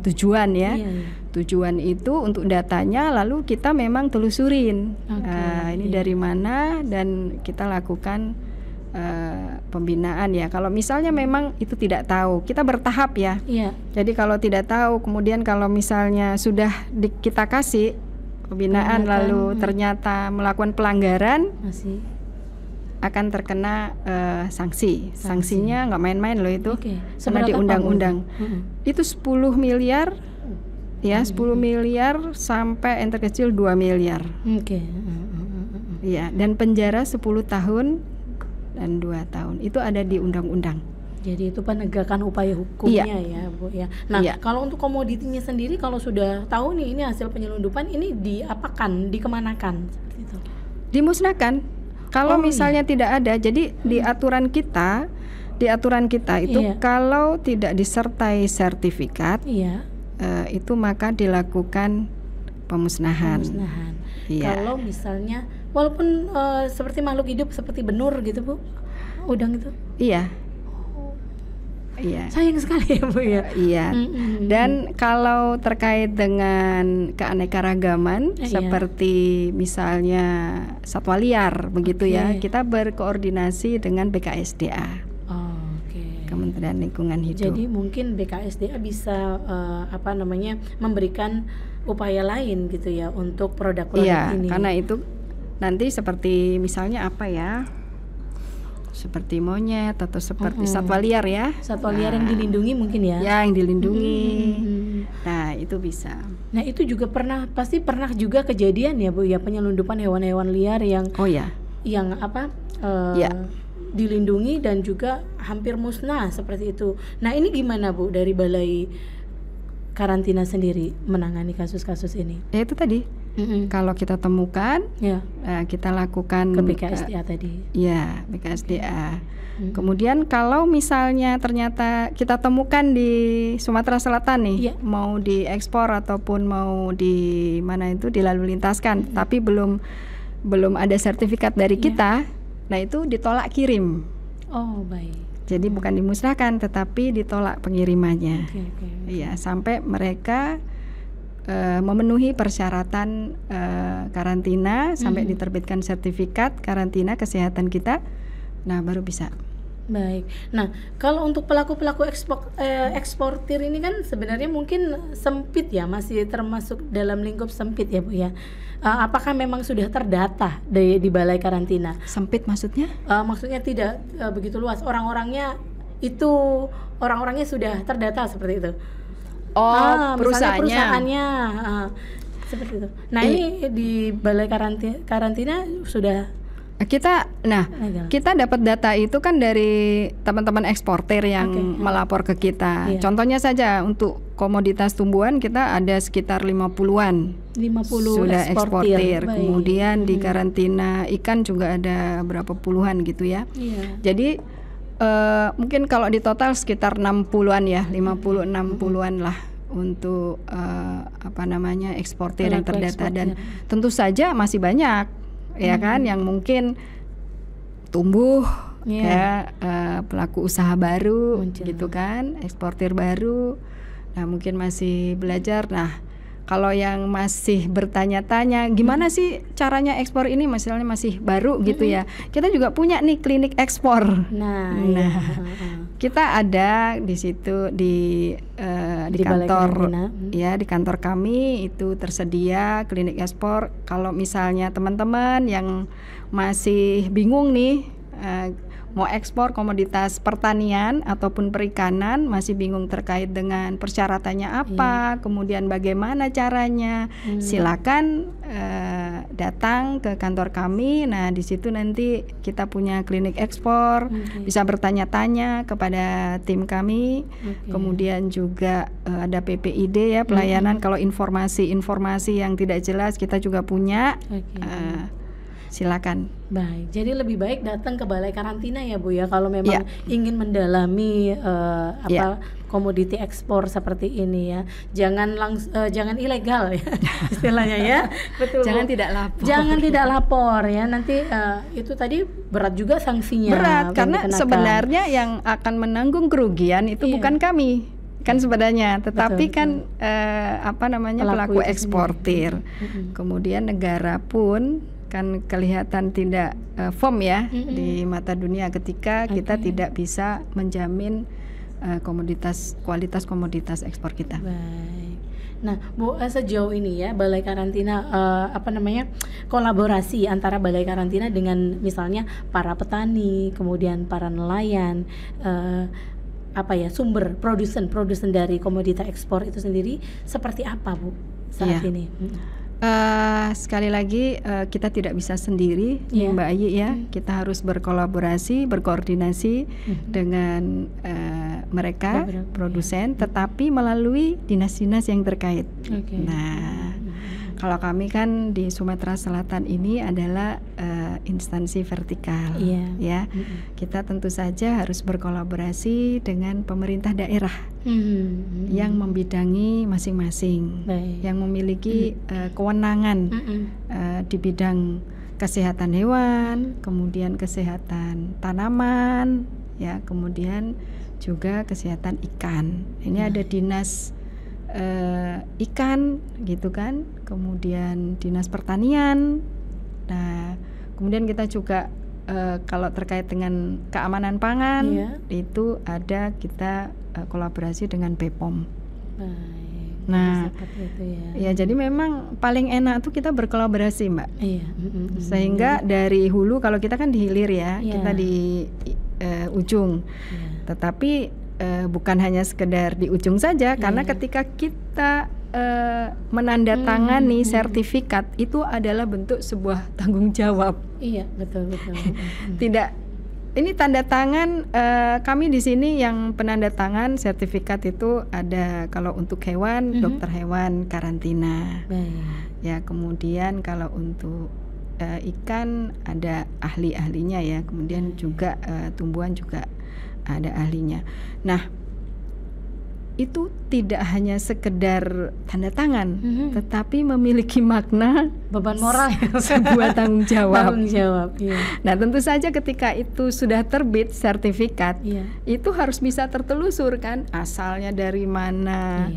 tujuan ya. Tujuan itu untuk datanya lalu kita memang telusurin. Ini dari mana dan kita lakukan pembinaan ya. Kalau misalnya memang itu tidak tahu, kita bertahap ya. Jadi kalau tidak tahu, kemudian kalau misalnya sudah kita kasih pembinaan lalu ternyata melakukan pelanggaran, akan terkena sanksi. Sanksinya nggak main-main loh itu. Karena di undang-undang itu 10 miliar ya, 10 miliar sampai yang terkecil 2 miliar. Ya, dan penjara 10 tahun dan 2 tahun. Itu ada di undang-undang. Jadi itu penegakan upaya hukumnya ya Bu ya. Nah kalau untuk komoditinya sendiri, kalau sudah tahu nih ini hasil penyelundupan, ini diapakan, dikemanakan seperti itu? Dimusnahkan. Kalau misalnya tidak ada, jadi di aturan kita itu kalau tidak disertai sertifikat, itu maka dilakukan pemusnahan. Kalau misalnya walaupun seperti makhluk hidup seperti benur gitu Bu, udang itu? Iya. Sayang sekali ya Bu ya. Dan kalau terkait dengan keanekaragaman seperti misalnya satwa liar begitu ya, kita berkoordinasi dengan BKSDA. Kementerian Lingkungan Hidup. Jadi mungkin BKSDA bisa memberikan upaya lain gitu ya untuk produk-produk ini. Karena itu nanti seperti misalnya seperti monyet atau seperti satwa liar ya. Satwa liar yang dilindungi mungkin ya. Ya, yang dilindungi. Nah, itu bisa. Nah, itu juga pasti pernah juga kejadian ya Bu ya, penyelundupan hewan-hewan liar yang dilindungi dan juga hampir musnah seperti itu. Nah, ini gimana Bu dari Balai Karantina sendiri menangani kasus-kasus ini? Ya itu tadi. Kalau kita temukan, kita lakukan ke BKSDA tadi. Ya, BKSDA. Kemudian kalau misalnya ternyata kita temukan di Sumatera Selatan nih, mau diekspor ataupun mau di mana itu dilalu lintaskan, tapi belum ada sertifikat dari kita, nah itu ditolak kirim. Oh, baik. Jadi bukan dimusnahkan, tetapi ditolak pengirimannya. Iya, sampai mereka memenuhi persyaratan karantina, sampai diterbitkan sertifikat karantina kesehatan kita, nah baru bisa. Baik. Nah, kalau untuk pelaku-pelaku eksportir ini kan sebenarnya mungkin sempit ya, masih termasuk dalam lingkup sempit ya Bu ya. Apakah memang sudah terdata di Balai Karantina? Sempit maksudnya? Maksudnya tidak begitu luas. Orang-orangnya sudah terdata seperti itu. Perusahaannya seperti itu. Nah, ini di Balai Karantina sudah kita dapat data itu kan dari teman-teman eksportir yang melapor ke kita. Contohnya saja untuk komoditas tumbuhan kita ada sekitar 50-an. 50 sudah eksportir. Kemudian di karantina ikan juga ada berapa puluhan gitu ya. Jadi mungkin kalau di total sekitar 60-an ya, 50-60-an lah untuk eksportir yang terdata, dan tentu saja masih banyak ya kan yang mungkin tumbuh pelaku usaha baru gitu kan, eksportir baru. Nah, mungkin masih belajar. Nah, kalau yang masih bertanya-tanya gimana sih caranya ekspor ini, misalnya masih baru gitu ya, kita juga punya nih klinik ekspor. Nah, kita ada di situ di kantor ya, di kantor kami itu tersedia klinik ekspor. Kalau misalnya teman-teman yang masih bingung nih mau ekspor komoditas pertanian ataupun perikanan, masih bingung terkait dengan persyaratannya apa, kemudian bagaimana caranya, silakan datang ke kantor kami. Nah, di situ nanti kita punya klinik ekspor, bisa bertanya-tanya kepada tim kami. Kemudian juga ada PPID ya, pelayanan kalau informasi yang tidak jelas kita juga punya. Silakan. Baik, jadi lebih baik datang ke Balai Karantina ya Bu ya, kalau memang ingin mendalami komoditi ekspor seperti ini ya. Jangan ilegal ya istilahnya ya. Betul. Jangan tidak lapor ya. Nanti itu tadi berat juga sanksinya. Berat karena sebenarnya yang akan menanggung kerugian itu bukan kami. kan sebenarnya, tetapi kan pelaku eksportir, kemudian negara pun kan kelihatan tidak firm ya di mata dunia ketika kita tidak bisa menjamin kualitas komoditas ekspor kita. Baik. Nah, Bu, sejauh ini ya Balai Karantina kolaborasi antara Balai Karantina dengan misalnya para petani, kemudian para nelayan, sumber produsen dari komoditas ekspor itu sendiri seperti apa, Bu, saat ini? Sekali lagi kita tidak bisa sendiri, Mbak Ayi ya. Kita harus berkolaborasi, berkoordinasi dengan mereka produsen, tetapi melalui dinas-dinas yang terkait. Nah, kalau kami kan di Sumatera Selatan ini adalah instansi vertikal, ya. Kita tentu saja harus berkolaborasi dengan pemerintah daerah yang membidangi masing-masing, yang memiliki kewenangan di bidang kesehatan hewan, kemudian kesehatan tanaman, ya, kemudian juga kesehatan ikan. Ini ada dinas ikan gitu kan, kemudian dinas pertanian. Nah, kemudian kita juga kalau terkait dengan keamanan pangan itu ada kita kolaborasi dengan BPOM. Nah, ya jadi memang paling enak tuh kita berkolaborasi, Mbak. Sehingga dari hulu, kalau kita kan di hilir ya, kita di ujung. Tetapi bukan hanya sekedar di ujung saja, karena ketika kita menandatangani sertifikat itu adalah bentuk sebuah tanggung jawab. Iya, betul. Tidak, ini tanda tangan kami di sini yang penandatangan sertifikat itu ada kalau untuk hewan dokter hewan karantina. Ya, kemudian kalau untuk ikan ada ahli-ahlinya ya, kemudian juga tumbuhan juga ada ahlinya. Nah, itu tidak hanya sekedar tanda tangan, tetapi memiliki makna beban moral, sebuah tanggung jawab. Iya. Nah, tentu saja ketika itu sudah terbit sertifikat, itu harus bisa tertelusur kan, asalnya dari mana,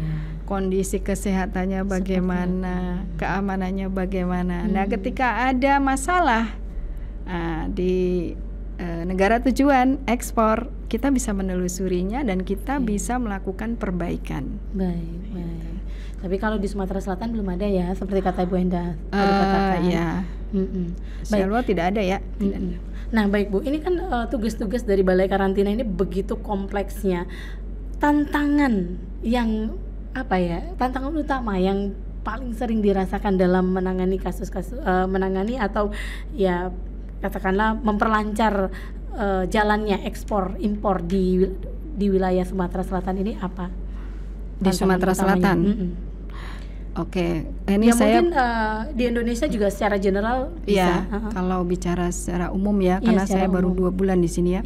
kondisi kesehatannya bagaimana, keamanannya bagaimana. Nah, ketika ada masalah di negara tujuan ekspor, kita bisa menelusurinya dan kita bisa melakukan perbaikan. Baik. Tapi kalau di Sumatera Selatan belum ada ya, seperti kata Bu Endah tadi katakan. Ya. Selwa tidak ada ya. Nah, baik Bu, ini kan tugas-tugas dari Balai Karantina ini begitu kompleksnya. Tantangan yang tantangan utama yang paling sering dirasakan dalam menangani kasus-kasus menangani atau ya katakanlah memperlancar jalannya ekspor impor di wilayah Sumatera Selatan ini apa? Di Sumatera Selatan. Oke, ini saya mungkin di Indonesia juga secara general bisa. Kalau bicara secara umum ya, karena saya baru 2 bulan di sini ya.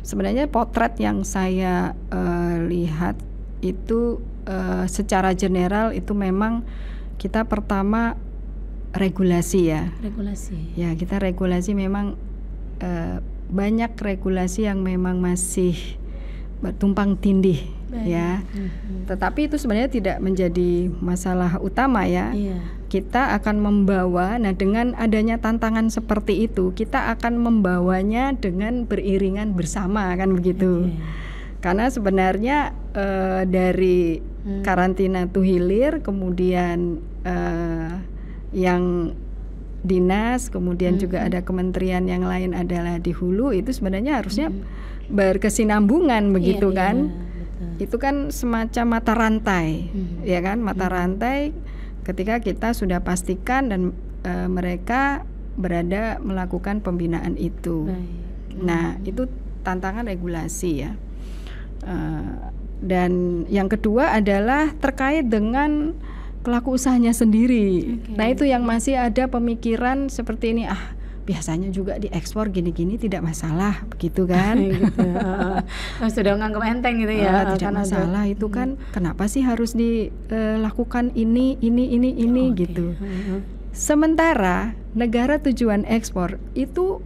Sebenarnya potret yang saya lihat itu secara general itu memang kita pertama regulasi ya. Ya, kita regulasi memang banyak regulasi yang memang masih tumpang tindih ya. Tetapi itu sebenarnya tidak menjadi masalah utama ya. Kita akan membawa, nah dengan adanya tantangan seperti itu, kita akan membawanya dengan beriringan bersama kan begitu. Karena sebenarnya dari karantina to hilir, kemudian yang dinas, kemudian juga ada kementerian yang lain adalah di hulu, itu sebenarnya harusnya berkesinambungan begitu kan. Itu kan semacam mata rantai, ya kan, mata rantai ketika kita sudah pastikan dan mereka berada melakukan pembinaan itu. Nah, itu tantangan regulasi ya. Dan yang kedua adalah terkait dengan pelaku usahanya sendiri. Nah, itu yang masih ada pemikiran seperti ini, biasanya juga diekspor gini-gini tidak masalah, begitu kan? Sudah nganggap enteng gitu ya. Tidak masalah itu kan, kenapa sih harus dilakukan ini gitu. Sementara negara tujuan ekspor itu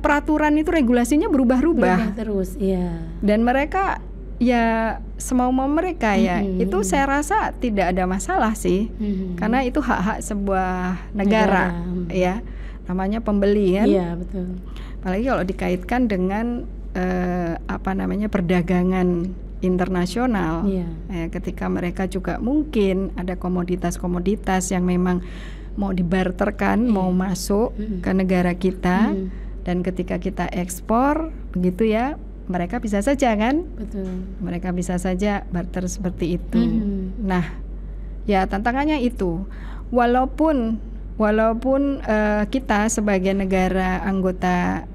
peraturan itu regulasinya berubah-ubah terus, iya. Dan mereka ya semau-mau mereka ya. Itu saya rasa tidak ada masalah sih, karena itu hak-hak sebuah negara ya, namanya pembeli kan. Iya, betul. Apalagi kalau dikaitkan dengan perdagangan internasional. Ketika mereka juga mungkin ada komoditas-komoditas yang memang mau dibarterkan, mau masuk ke negara kita, dan ketika kita ekspor begitu ya, mereka bisa saja kan. Betul. Mereka bisa saja barter seperti itu. Nah, ya tantangannya itu, walaupun kita sebagai negara anggota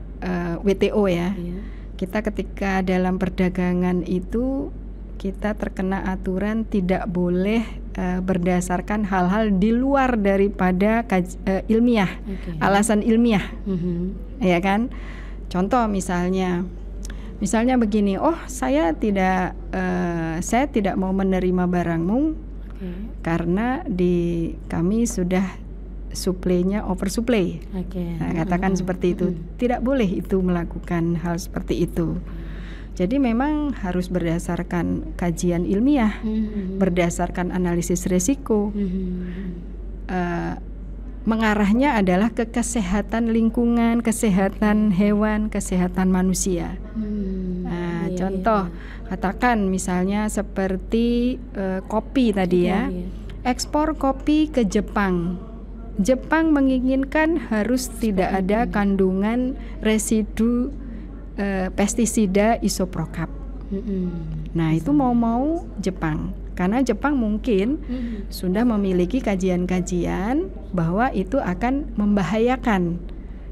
WTO ya, kita ketika dalam perdagangan itu kita terkena aturan tidak boleh berdasarkan hal-hal di luar daripada ilmiah, alasan ilmiah, ya kan? Contoh misalnya begini, saya tidak mau menerima barangmu karena di kami sudah suplainya oversupply. Nah, katakan seperti itu, tidak boleh itu melakukan hal seperti itu. Jadi memang harus berdasarkan kajian ilmiah, berdasarkan analisis risiko. Mengarahnya adalah ke kesehatan lingkungan, kesehatan hewan, kesehatan manusia. Contoh, katakan misalnya seperti kopi tadi ya, ekspor kopi ke Jepang. Jepang menginginkan harus tidak ada kandungan residu pestisida isoprokap. Nah, itu mau Jepang, karena Jepang mungkin sudah memiliki kajian-kajian bahwa itu akan membahayakan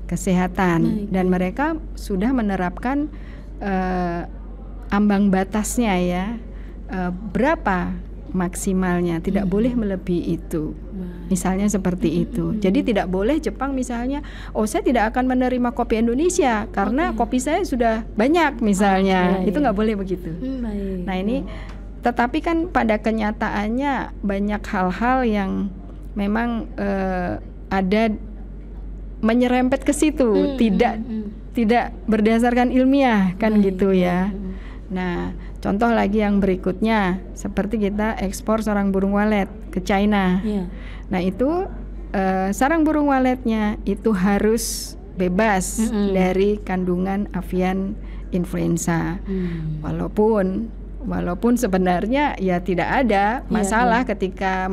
kesehatan, dan mereka sudah menerapkan ambang batasnya ya, berapa maksimalnya, tidak boleh melebihi itu. Misalnya seperti itu. Jadi tidak boleh Jepang misalnya, saya tidak akan menerima kopi Indonesia karena kopi saya sudah banyak misalnya. Itu nggak boleh begitu. Nah, ini tetapi kan pada kenyataannya banyak hal-hal yang memang ada menyerempet ke situ, tidak berdasarkan ilmiah kan gitu ya. Nah, contoh lagi yang berikutnya, seperti kita ekspor sarang burung walet ke China. Nah, itu sarang burung waletnya itu harus bebas dari kandungan avian influenza. Walaupun sebenarnya ya tidak ada masalah ketika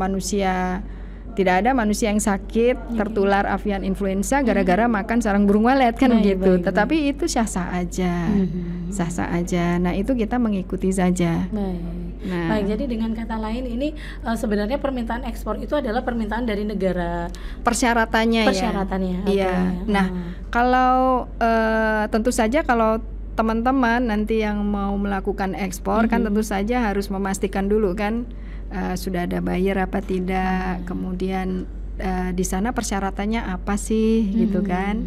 tidak ada manusia yang sakit tertular avian influenza gara-gara makan sarang burung walet kan gitu. Tetapi itu sah-sah aja. Sah-sah aja. Nah, itu kita mengikuti saja. Baik, jadi dengan kata lain ini sebenarnya permintaan ekspor itu adalah permintaan dari negara. Persyaratannya. Iya. Nah, kalau tentu saja kalau teman-teman nanti yang mau melakukan ekspor kan tentu saja harus memastikan dulu kan sudah ada buyer apa tidak, kemudian di sana persyaratannya apa sih gitu kan.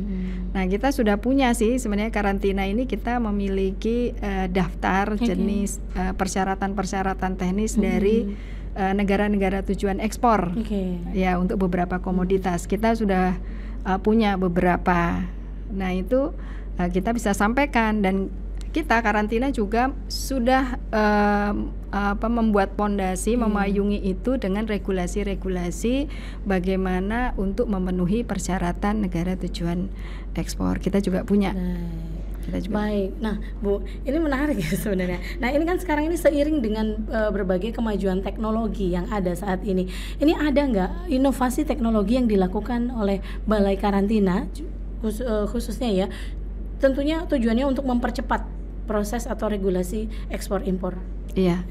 Nah, kita sudah punya sih sebenarnya karantina ini, kita memiliki daftar jenis persyaratan-persyaratan teknis dari negara-negara tujuan ekspor ya, untuk beberapa komoditas kita sudah punya beberapa. Nah, itu kita bisa sampaikan, dan kita karantina juga sudah membuat pondasi memayungi itu dengan regulasi-regulasi bagaimana untuk memenuhi persyaratan negara tujuan ekspor. Kita juga punya. Baik, nah Bu, ini menarik ya sebenarnya. Nah, ini kan sekarang ini seiring dengan berbagai kemajuan teknologi yang ada saat ini. Ini ada nggak inovasi teknologi yang dilakukan oleh Balai Karantina khususnya ya? Tentunya tujuannya untuk mempercepat proses atau regulasi ekspor impor. Iya.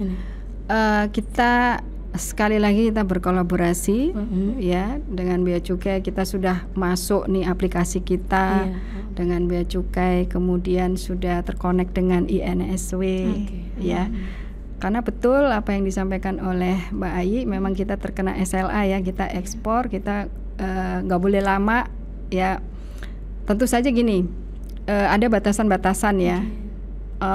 Kita sekali lagi kita berkolaborasi ya dengan Bea Cukai. Kita sudah masuk nih aplikasi kita dengan Bea Cukai, kemudian sudah terkonek dengan INSW ya. Karena betul apa yang disampaikan oleh Mbak Ayi, memang kita terkena SLA ya, kita ekspor, kita nggak boleh lama ya. Tentu saja gini, ada batasan-batasan ya.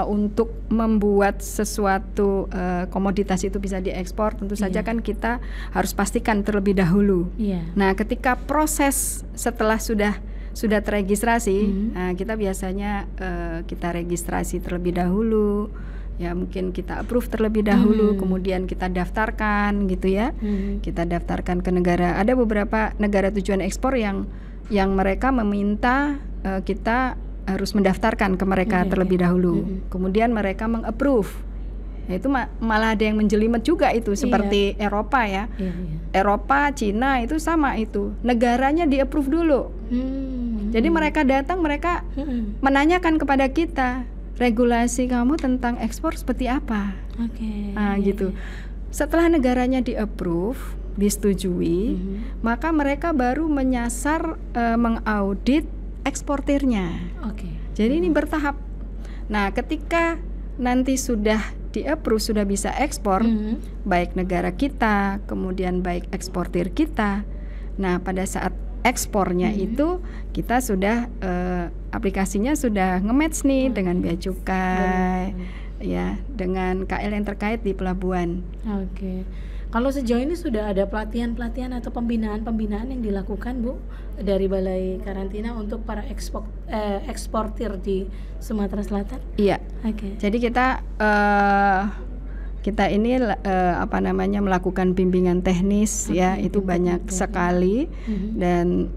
Untuk membuat sesuatu komoditas itu bisa diekspor, tentu saja kan kita harus pastikan terlebih dahulu. Nah, ketika proses setelah sudah teregistrasi, kita biasanya kita registrasi terlebih dahulu, ya mungkin kita approve terlebih dahulu, kemudian kita daftarkan gitu ya. Kita daftarkan ke negara. Ada beberapa negara tujuan ekspor yang mereka meminta kita harus mendaftarkan ke mereka terlebih dahulu. Kemudian mereka meng-approve. Nah, itu malah ada yang menjelimet juga itu, seperti Eropa ya. Eropa, Cina itu sama itu. Negaranya di-approve dulu. Jadi mereka datang, mereka menanyakan kepada kita, regulasi kamu tentang ekspor seperti apa? Nah, gitu. Setelah negaranya di-approve, disetujui, maka mereka baru menyasar mengaudit eksportirnya. Jadi ini bertahap. Nah, ketika nanti sudah di-approve, sudah bisa ekspor, baik negara kita, kemudian baik eksportir kita. Nah, pada saat ekspornya itu kita sudah aplikasinya sudah nge-match nih dengan bea cukai, ya, dengan KL yang terkait di pelabuhan. Kalau sejauh ini sudah ada pelatihan atau pembinaan yang dilakukan, Bu, dari Balai Karantina untuk para eksportir di Sumatera Selatan? Iya. Jadi kita ini melakukan bimbingan teknis ya, itu banyak sekali dan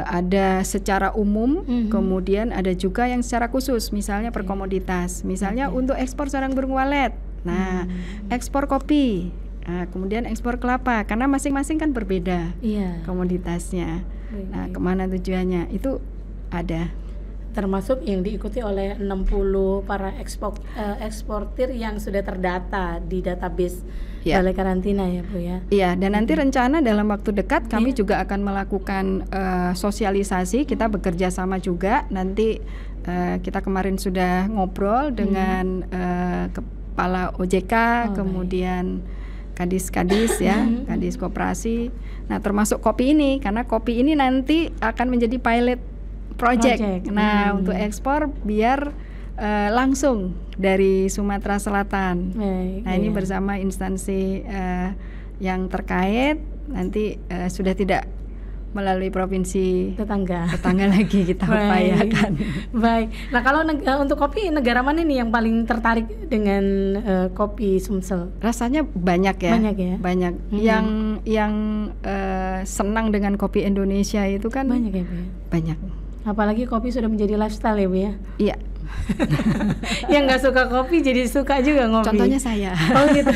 ada secara umum, kemudian ada juga yang secara khusus, misalnya per komoditas, misalnya untuk ekspor sarang burung walet, nah ekspor kopi. Nah, kemudian ekspor kelapa, karena masing-masing kan berbeda komoditasnya. Nah, kemana tujuannya itu ada. Termasuk yang diikuti oleh 60 para eksportir yang sudah terdata di database Balai Karantina ya, Bu ya. Iya, dan nanti rencana dalam waktu dekat kami juga akan melakukan sosialisasi. Kita bekerja sama juga. Nanti kita kemarin sudah ngobrol dengan Kepala OJK, kemudian Kadis ya, Kadis Koperasi. Nah, termasuk kopi ini, karena kopi ini nanti akan menjadi pilot project. Nah, untuk ekspor biar langsung dari Sumatera Selatan. Nah, ini bersama instansi yang terkait, nanti sudah tidak melalui provinsi tetangga lagi kita upayakan. Baik. Nah, kalau untuk kopi, negara mana nih yang paling tertarik dengan kopi Sumsel? Rasanya banyak ya. Banyak. Yang senang dengan kopi Indonesia itu kan banyak ya, Bu? Banyak. Apalagi kopi sudah menjadi lifestyle ya, Bu ya? Iya. Yang nggak suka kopi jadi suka juga ngopi. Contohnya saya. Oh gitu.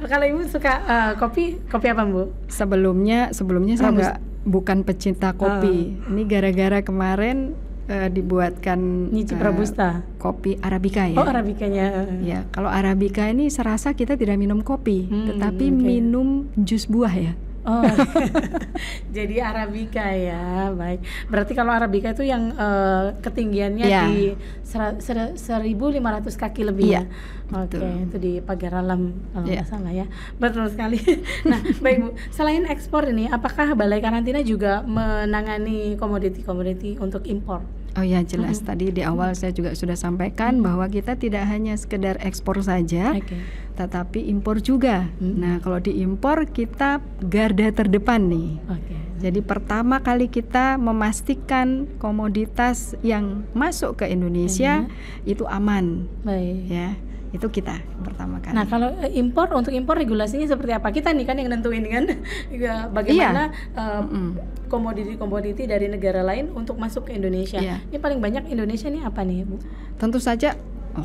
Kalau Ibu suka kopi apa, Bu? Sebelumnya saya bukan pecinta kopi. Ini gara-gara kemarin dibuatkan nyicip Robusta. Kopi Arabica ya. Oh, Arabicanya. Ya, kalau Arabica ini serasa kita tidak minum kopi, tetapi minum jus buah ya. Oh, jadi Arabica ya, baik. Berarti kalau Arabica itu yang ketinggiannya di 1.500 kaki lebih ya. Oke, itu di Pagar Alam kalau nggak salah ya. Betul sekali. Nah, baik Bu, selain ekspor ini, apakah Balai Karantina juga menangani komoditi untuk impor? Oh ya, jelas. Tadi di awal saya juga sudah sampaikan bahwa kita tidak hanya sekedar ekspor saja, tetapi impor juga. Nah, kalau diimpor kita garda terdepan nih. Jadi pertama kali kita memastikan komoditas yang masuk ke Indonesia itu aman. Ya. Itu kita pertama kali. Nah, kalau untuk impor regulasinya seperti apa? Kita nih kan yang nentuin kan bagaimana komoditi dari negara lain untuk masuk ke Indonesia. Ini paling banyak Indonesia nih apa nih, Bu? Tentu saja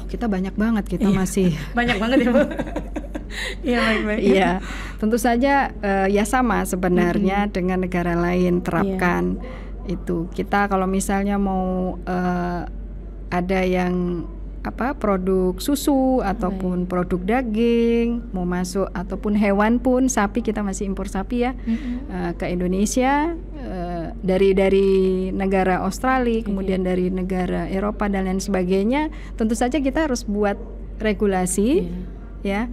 kita banyak banget, kita masih banyak banget ya, Bu. Iya, baik-baik. Iya. Tentu saja ya sama sebenarnya dengan negara lain terapkan itu. Kita kalau misalnya mau ada yang produk susu ataupun produk daging mau masuk, ataupun hewan pun, sapi kita masih impor sapi ya ke Indonesia dari negara Australia, kemudian dari negara Eropa dan lain sebagainya. Tentu saja kita harus buat regulasi ya,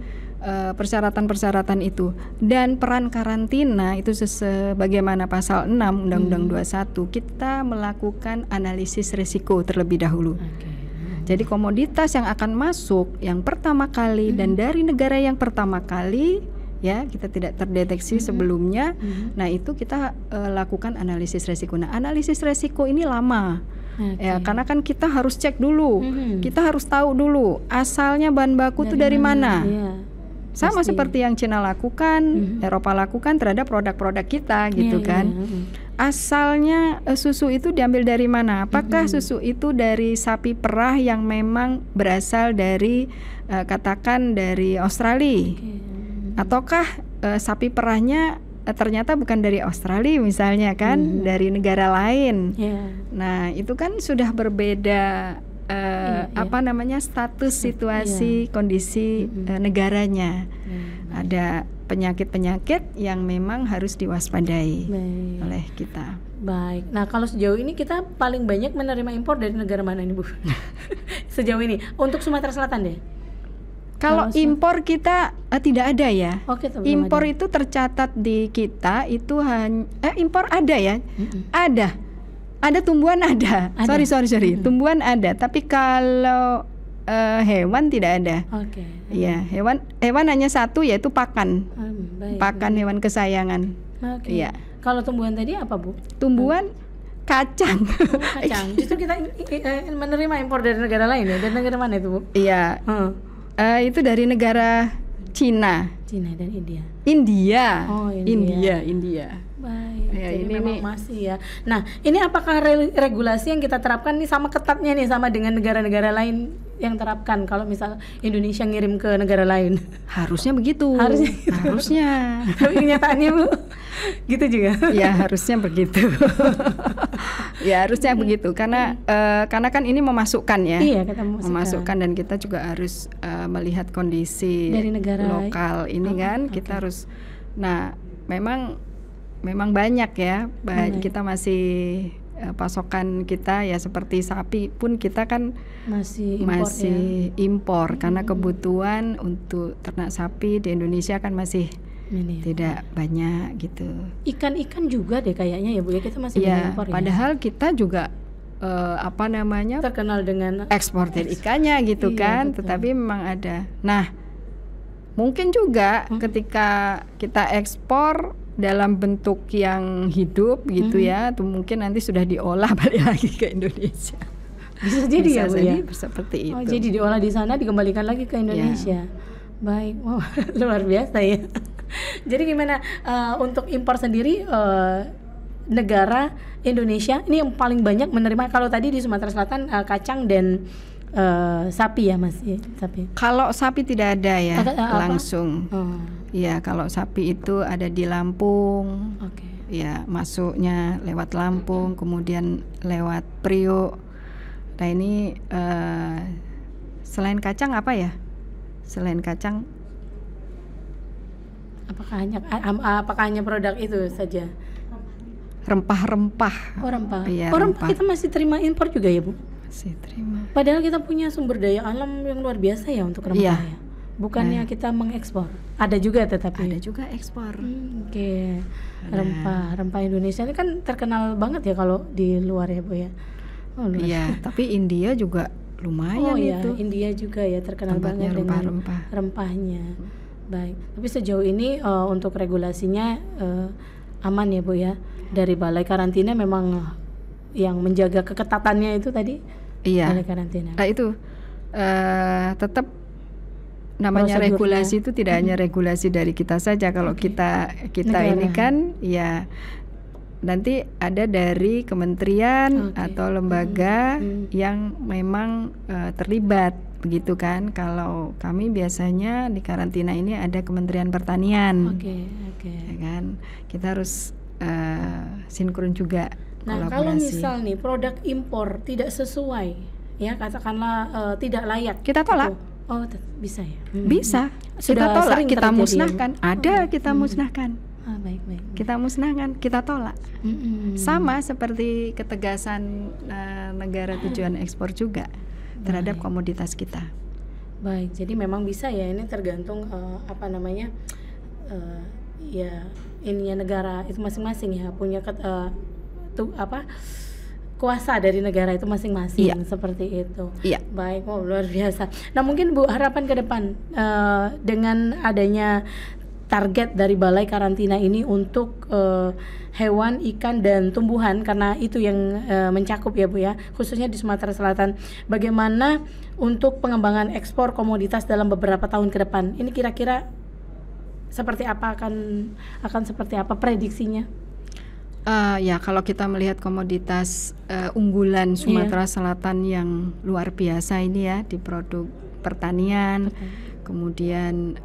persyaratan-persyaratan itu, dan peran karantina itu sebagaimana pasal 6 Undang-Undang 21 kita melakukan analisis risiko terlebih dahulu. Jadi komoditas yang akan masuk yang pertama kali dan dari negara yang pertama kali ya, kita tidak terdeteksi sebelumnya. Nah, itu kita lakukan analisis resiko. Nah, analisis resiko ini lama. Ya, karena kan kita harus cek dulu, kita harus tahu dulu asalnya bahan baku itu dari mana. Sama seperti yang Cina lakukan, Eropa lakukan terhadap produk-produk kita gitu kan. Asalnya susu itu diambil dari mana? Apakah susu itu dari sapi perah yang memang berasal dari katakan dari Australia? Ataukah sapi perahnya ternyata bukan dari Australia misalnya kan, dari negara lain. Nah, itu kan sudah berbeda apa namanya status, situasi, kondisi negaranya. Ada penyakit-penyakit yang memang harus diwaspadai oleh kita. Baik. Nah, kalau sejauh ini kita paling banyak menerima impor dari negara mana ini, Bu? Sejauh ini untuk Sumatera Selatan deh. Kalau impor kita tidak ada ya. Impor ada. itu tercatat di kita itu hanya impor ada ya. Ada tumbuhan ada. Sorry. Tumbuhan ada, tapi kalau hewan tidak ada. Ya, hewan hanya satu, yaitu pakan. Pakan hewan kesayangan. Ya. Kalau tumbuhan tadi apa, Bu? Tumbuhan kacang. Kacang. Justru kita menerima impor dari negara lain ya. Dari negara mana itu, Bu? Iya. Itu dari negara Cina dan India. India. Baik. Ya, jadi ini memang masih ya. Nah, ini apakah regulasi yang kita terapkan nih sama ketatnya nih sama dengan negara-negara lain yang terapkan kalau misal Indonesia ngirim ke negara lain? Harusnya begitu. Harusnya. Tapi kenyataannya, Bu, gitu juga. Ya, harusnya begitu. Ya, harusnya begitu karena kan ini memasukkan ya. Iya, kita memasukkan dan kita juga harus melihat kondisi dari negara lokal ini kan. Kita harus memang banyak ya. Kita masih pasokan kita ya seperti sapi pun kita kan masih impor karena kebutuhan untuk ternak sapi di Indonesia kan masih tidak banyak gitu. Ikan juga deh kayaknya ya, Bu, ya, kita masih impor ya. Padahal kita juga terkenal dengan eksportir ikannya gitu kan, betul. Tetapi memang ada. Nah, mungkin juga ketika kita ekspor dalam bentuk yang hidup gitu ya, atau mungkin nanti sudah diolah balik lagi ke Indonesia. Bisa jadi ya, Bu, ya? Seperti itu. Jadi diolah di sana dikembalikan lagi ke Indonesia. Baik, luar biasa ya. Jadi gimana untuk impor sendiri, negara Indonesia ini yang paling banyak menerima, kalau tadi di Sumatera Selatan kacang dan sapi ya, Mas? Sapi. Kalau sapi tidak ada ya, langsung. Ya, kalau sapi itu ada di Lampung. Ya, masuknya lewat Lampung, kemudian lewat Priok. Nah, ini selain kacang apa ya? Selain kacang, apakah hanya produk itu saja? Rempah-rempah. Rempah. Iya, rempah kita masih terima impor juga ya, Bu? Masih terima. Padahal kita punya sumber daya alam yang luar biasa ya untuk rempah ya. Bukannya kita mengekspor. Ada juga tetapi. Ada juga ekspor. Rempah Indonesia ini kan terkenal banget ya kalau di luar ya, Bu ya. Iya, tapi India juga lumayan itu. India juga ya terkenal banget dengan rempahnya. Baik. Tapi sejauh ini untuk regulasinya aman ya, Bu ya. Dari Balai Karantina memang yang menjaga keketatannya itu tadi. Iya. Balai Karantina. Nah, itu tetap namanya regulasi itu tidak hanya regulasi dari kita saja. Kalau kita ini kan ya nanti ada dari kementerian atau lembaga yang memang terlibat begitu kan. Kalau kami biasanya di karantina ini ada Kementerian Pertanian. Ya kan, kita harus sinkron juga. Nah, kalau misal nih produk impor tidak sesuai, ya katakanlah tidak layak, kita tolak. Bisa ya? Bisa. Sudah tolak, kita musnahkan. Ada kita musnahkan. Baik. Kita musnahkan, kita tolak. Sama seperti ketegasan negara tujuan ekspor juga terhadap komoditas kita. Baik, jadi memang bisa ya, ini tergantung ya ininya negara itu masing-masing ya, punya kuasa dari negara itu masing-masing. Seperti itu. Baik, luar biasa. Nah, mungkin Bu, harapan ke depan dengan adanya target dari Balai Karantina ini untuk hewan, ikan, dan tumbuhan, karena itu yang mencakup ya Bu ya, khususnya di Sumatera Selatan. Bagaimana untuk pengembangan ekspor komoditas dalam beberapa tahun ke depan? Ini kira-kira seperti apa, akan seperti apa prediksinya? Ya kalau kita melihat komoditas unggulan Sumatera Selatan yang luar biasa ini ya, di produk pertanian, kemudian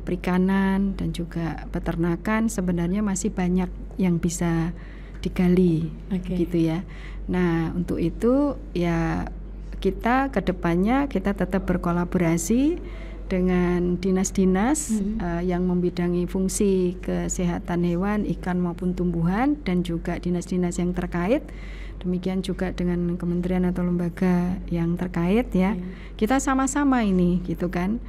perikanan dan juga peternakan, sebenarnya masih banyak yang bisa digali, gitu ya. Nah untuk itu ya kita kedepannya kita tetap berkolaborasi dengan dinas-dinas yang membidangi fungsi kesehatan hewan, ikan maupun tumbuhan, dan juga dinas-dinas yang terkait. Demikian juga dengan kementerian atau lembaga yang terkait ya. Kita sama-sama ini gitu kan.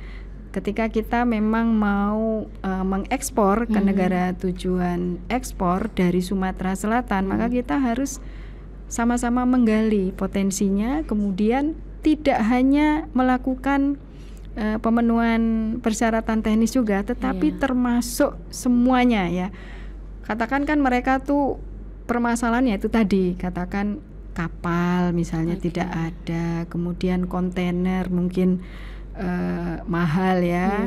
Ketika kita memang mau mengekspor ke negara tujuan ekspor dari Sumatera Selatan, maka kita harus sama-sama menggali potensinya, kemudian tidak hanya melakukan pemenuhan persyaratan teknis juga, tetapi termasuk semuanya ya. Katakan kan mereka tuh permasalahannya itu tadi, katakan kapal misalnya tidak ada, kemudian kontainer mungkin mahal ya,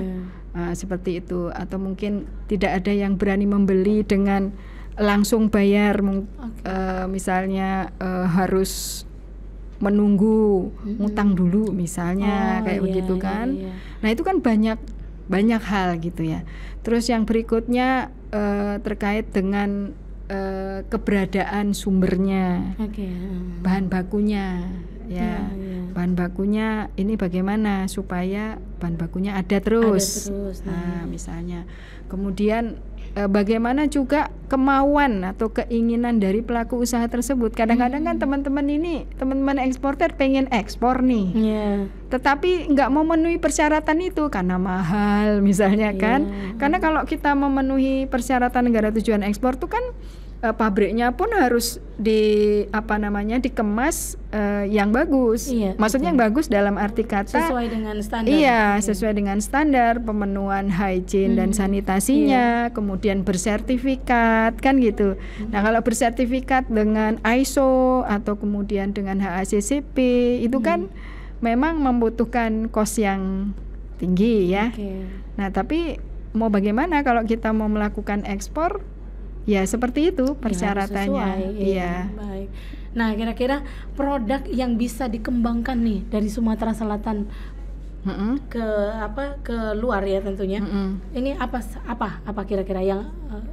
seperti itu, atau mungkin tidak ada yang berani membeli dengan langsung bayar, misalnya harus menunggu ngutang dulu misalnya, kayak begitu kan. Nah itu kan banyak hal gitu ya. Terus yang berikutnya terkait dengan keberadaan sumbernya, bahan bakunya ya. Bahan bakunya ini bagaimana supaya bahan bakunya ada terus. Nah misalnya, kemudian bagaimana juga kemauan atau keinginan dari pelaku usaha tersebut. Kadang-kadang kan teman-teman eksporter pengen ekspor nih, tetapi nggak memenuhi persyaratan itu karena mahal misalnya kan. Karena kalau kita memenuhi persyaratan negara tujuan ekspor itu kan pabriknya pun harus dikemas yang bagus. Maksudnya yang bagus dalam arti kata sesuai dengan standar. Sesuai dengan standar pemenuhan hygiene dan sanitasinya, kemudian bersertifikat kan gitu. Nah, kalau bersertifikat dengan ISO atau kemudian dengan HACCP itu kan memang membutuhkan kos yang tinggi ya. Nah, tapi mau bagaimana kalau kita mau melakukan ekspor? Ya seperti itu persyaratannya. Baik. Nah kira-kira produk yang bisa dikembangkan nih dari Sumatera Selatan ke luar ya tentunya. Ini apa kira-kira yang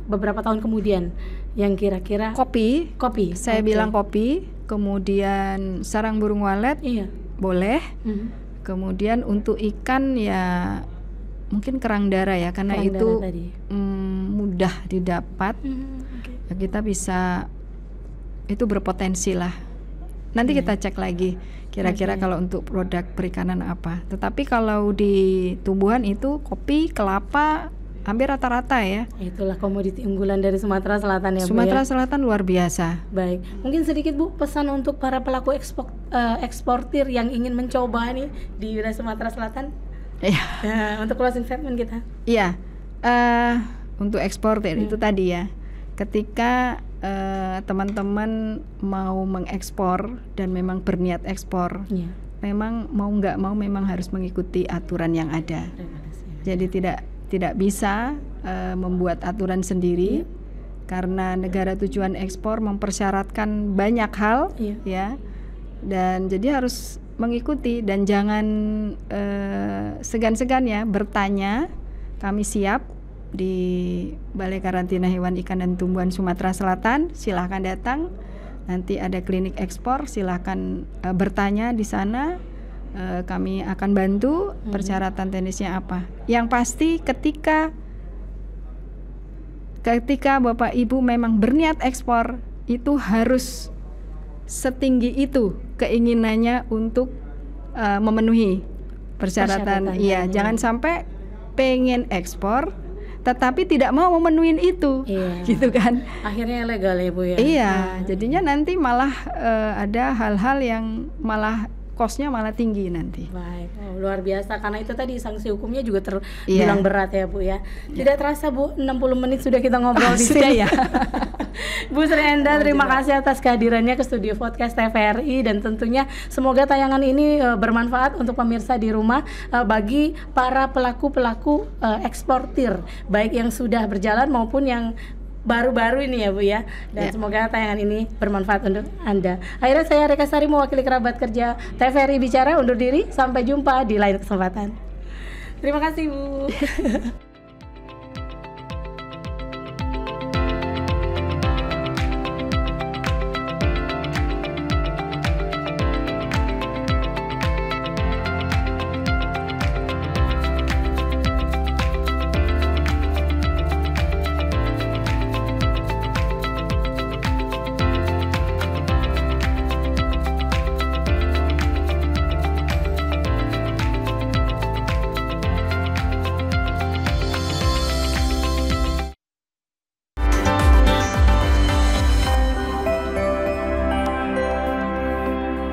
beberapa tahun kemudian yang kira-kira? Kopi. Saya bilang kopi. Kemudian sarang burung walet. Boleh. Kemudian untuk ikan ya mungkin kerang darah ya, karena itu mudah didapat. Ya, kita bisa, itu berpotensi lah. Nanti kita cek lagi kira-kira kalau untuk produk perikanan apa. Tetapi kalau di tumbuhan itu kopi, kelapa hampir rata-rata ya. Itulah komoditi unggulan dari Sumatera Selatan ya Bu. Sumatera Selatan luar biasa. Baik, mungkin sedikit Bu pesan untuk para pelaku eksportir yang ingin mencoba nih di wilayah Sumatera Selatan. Untuk closing statement kita. Untuk eksportir itu tadi ya, ketika teman-teman mau mengekspor dan memang berniat ekspor, memang mau nggak mau memang harus mengikuti aturan yang ada. Jadi tidak bisa membuat aturan sendiri, karena negara tujuan ekspor mempersyaratkan banyak hal ya, dan jadi harus mengikuti dan jangan segan-segan ya bertanya. Kami siap di Balai Karantina Hewan, Ikan, dan Tumbuhan Sumatera Selatan. Silahkan datang. Nanti ada klinik ekspor, silahkan bertanya di sana. Kami akan bantu persyaratan teknisnya apa. Yang pasti ketika Bapak Ibu memang berniat ekspor, itu harus setinggi itu keinginannya untuk memenuhi persyaratan. Jangan sampai pengen ekspor tetapi tidak mau memenuhi itu, gitu kan? Akhirnya legal ya Bu ya. Jadinya nanti malah ada hal-hal yang malah cost-nya malah tinggi nanti. Baik, luar biasa, karena itu tadi sanksi hukumnya juga terbilang berat ya Bu ya. Tidak terasa Bu, 60 menit sudah kita ngobrol di sini ya. Bu Sri Endah, terima kasih atas kehadirannya ke studio podcast TVRI, dan tentunya semoga tayangan ini bermanfaat untuk pemirsa di rumah, bagi para pelaku-pelaku eksportir, baik yang sudah berjalan maupun yang baru-baru ini ya Bu ya, dan semoga tayangan ini bermanfaat untuk Anda. Akhirnya saya Reka Sari mewakili kerabat kerja TVRI Bicara undur diri, sampai jumpa di lain kesempatan. Terima kasih Bu.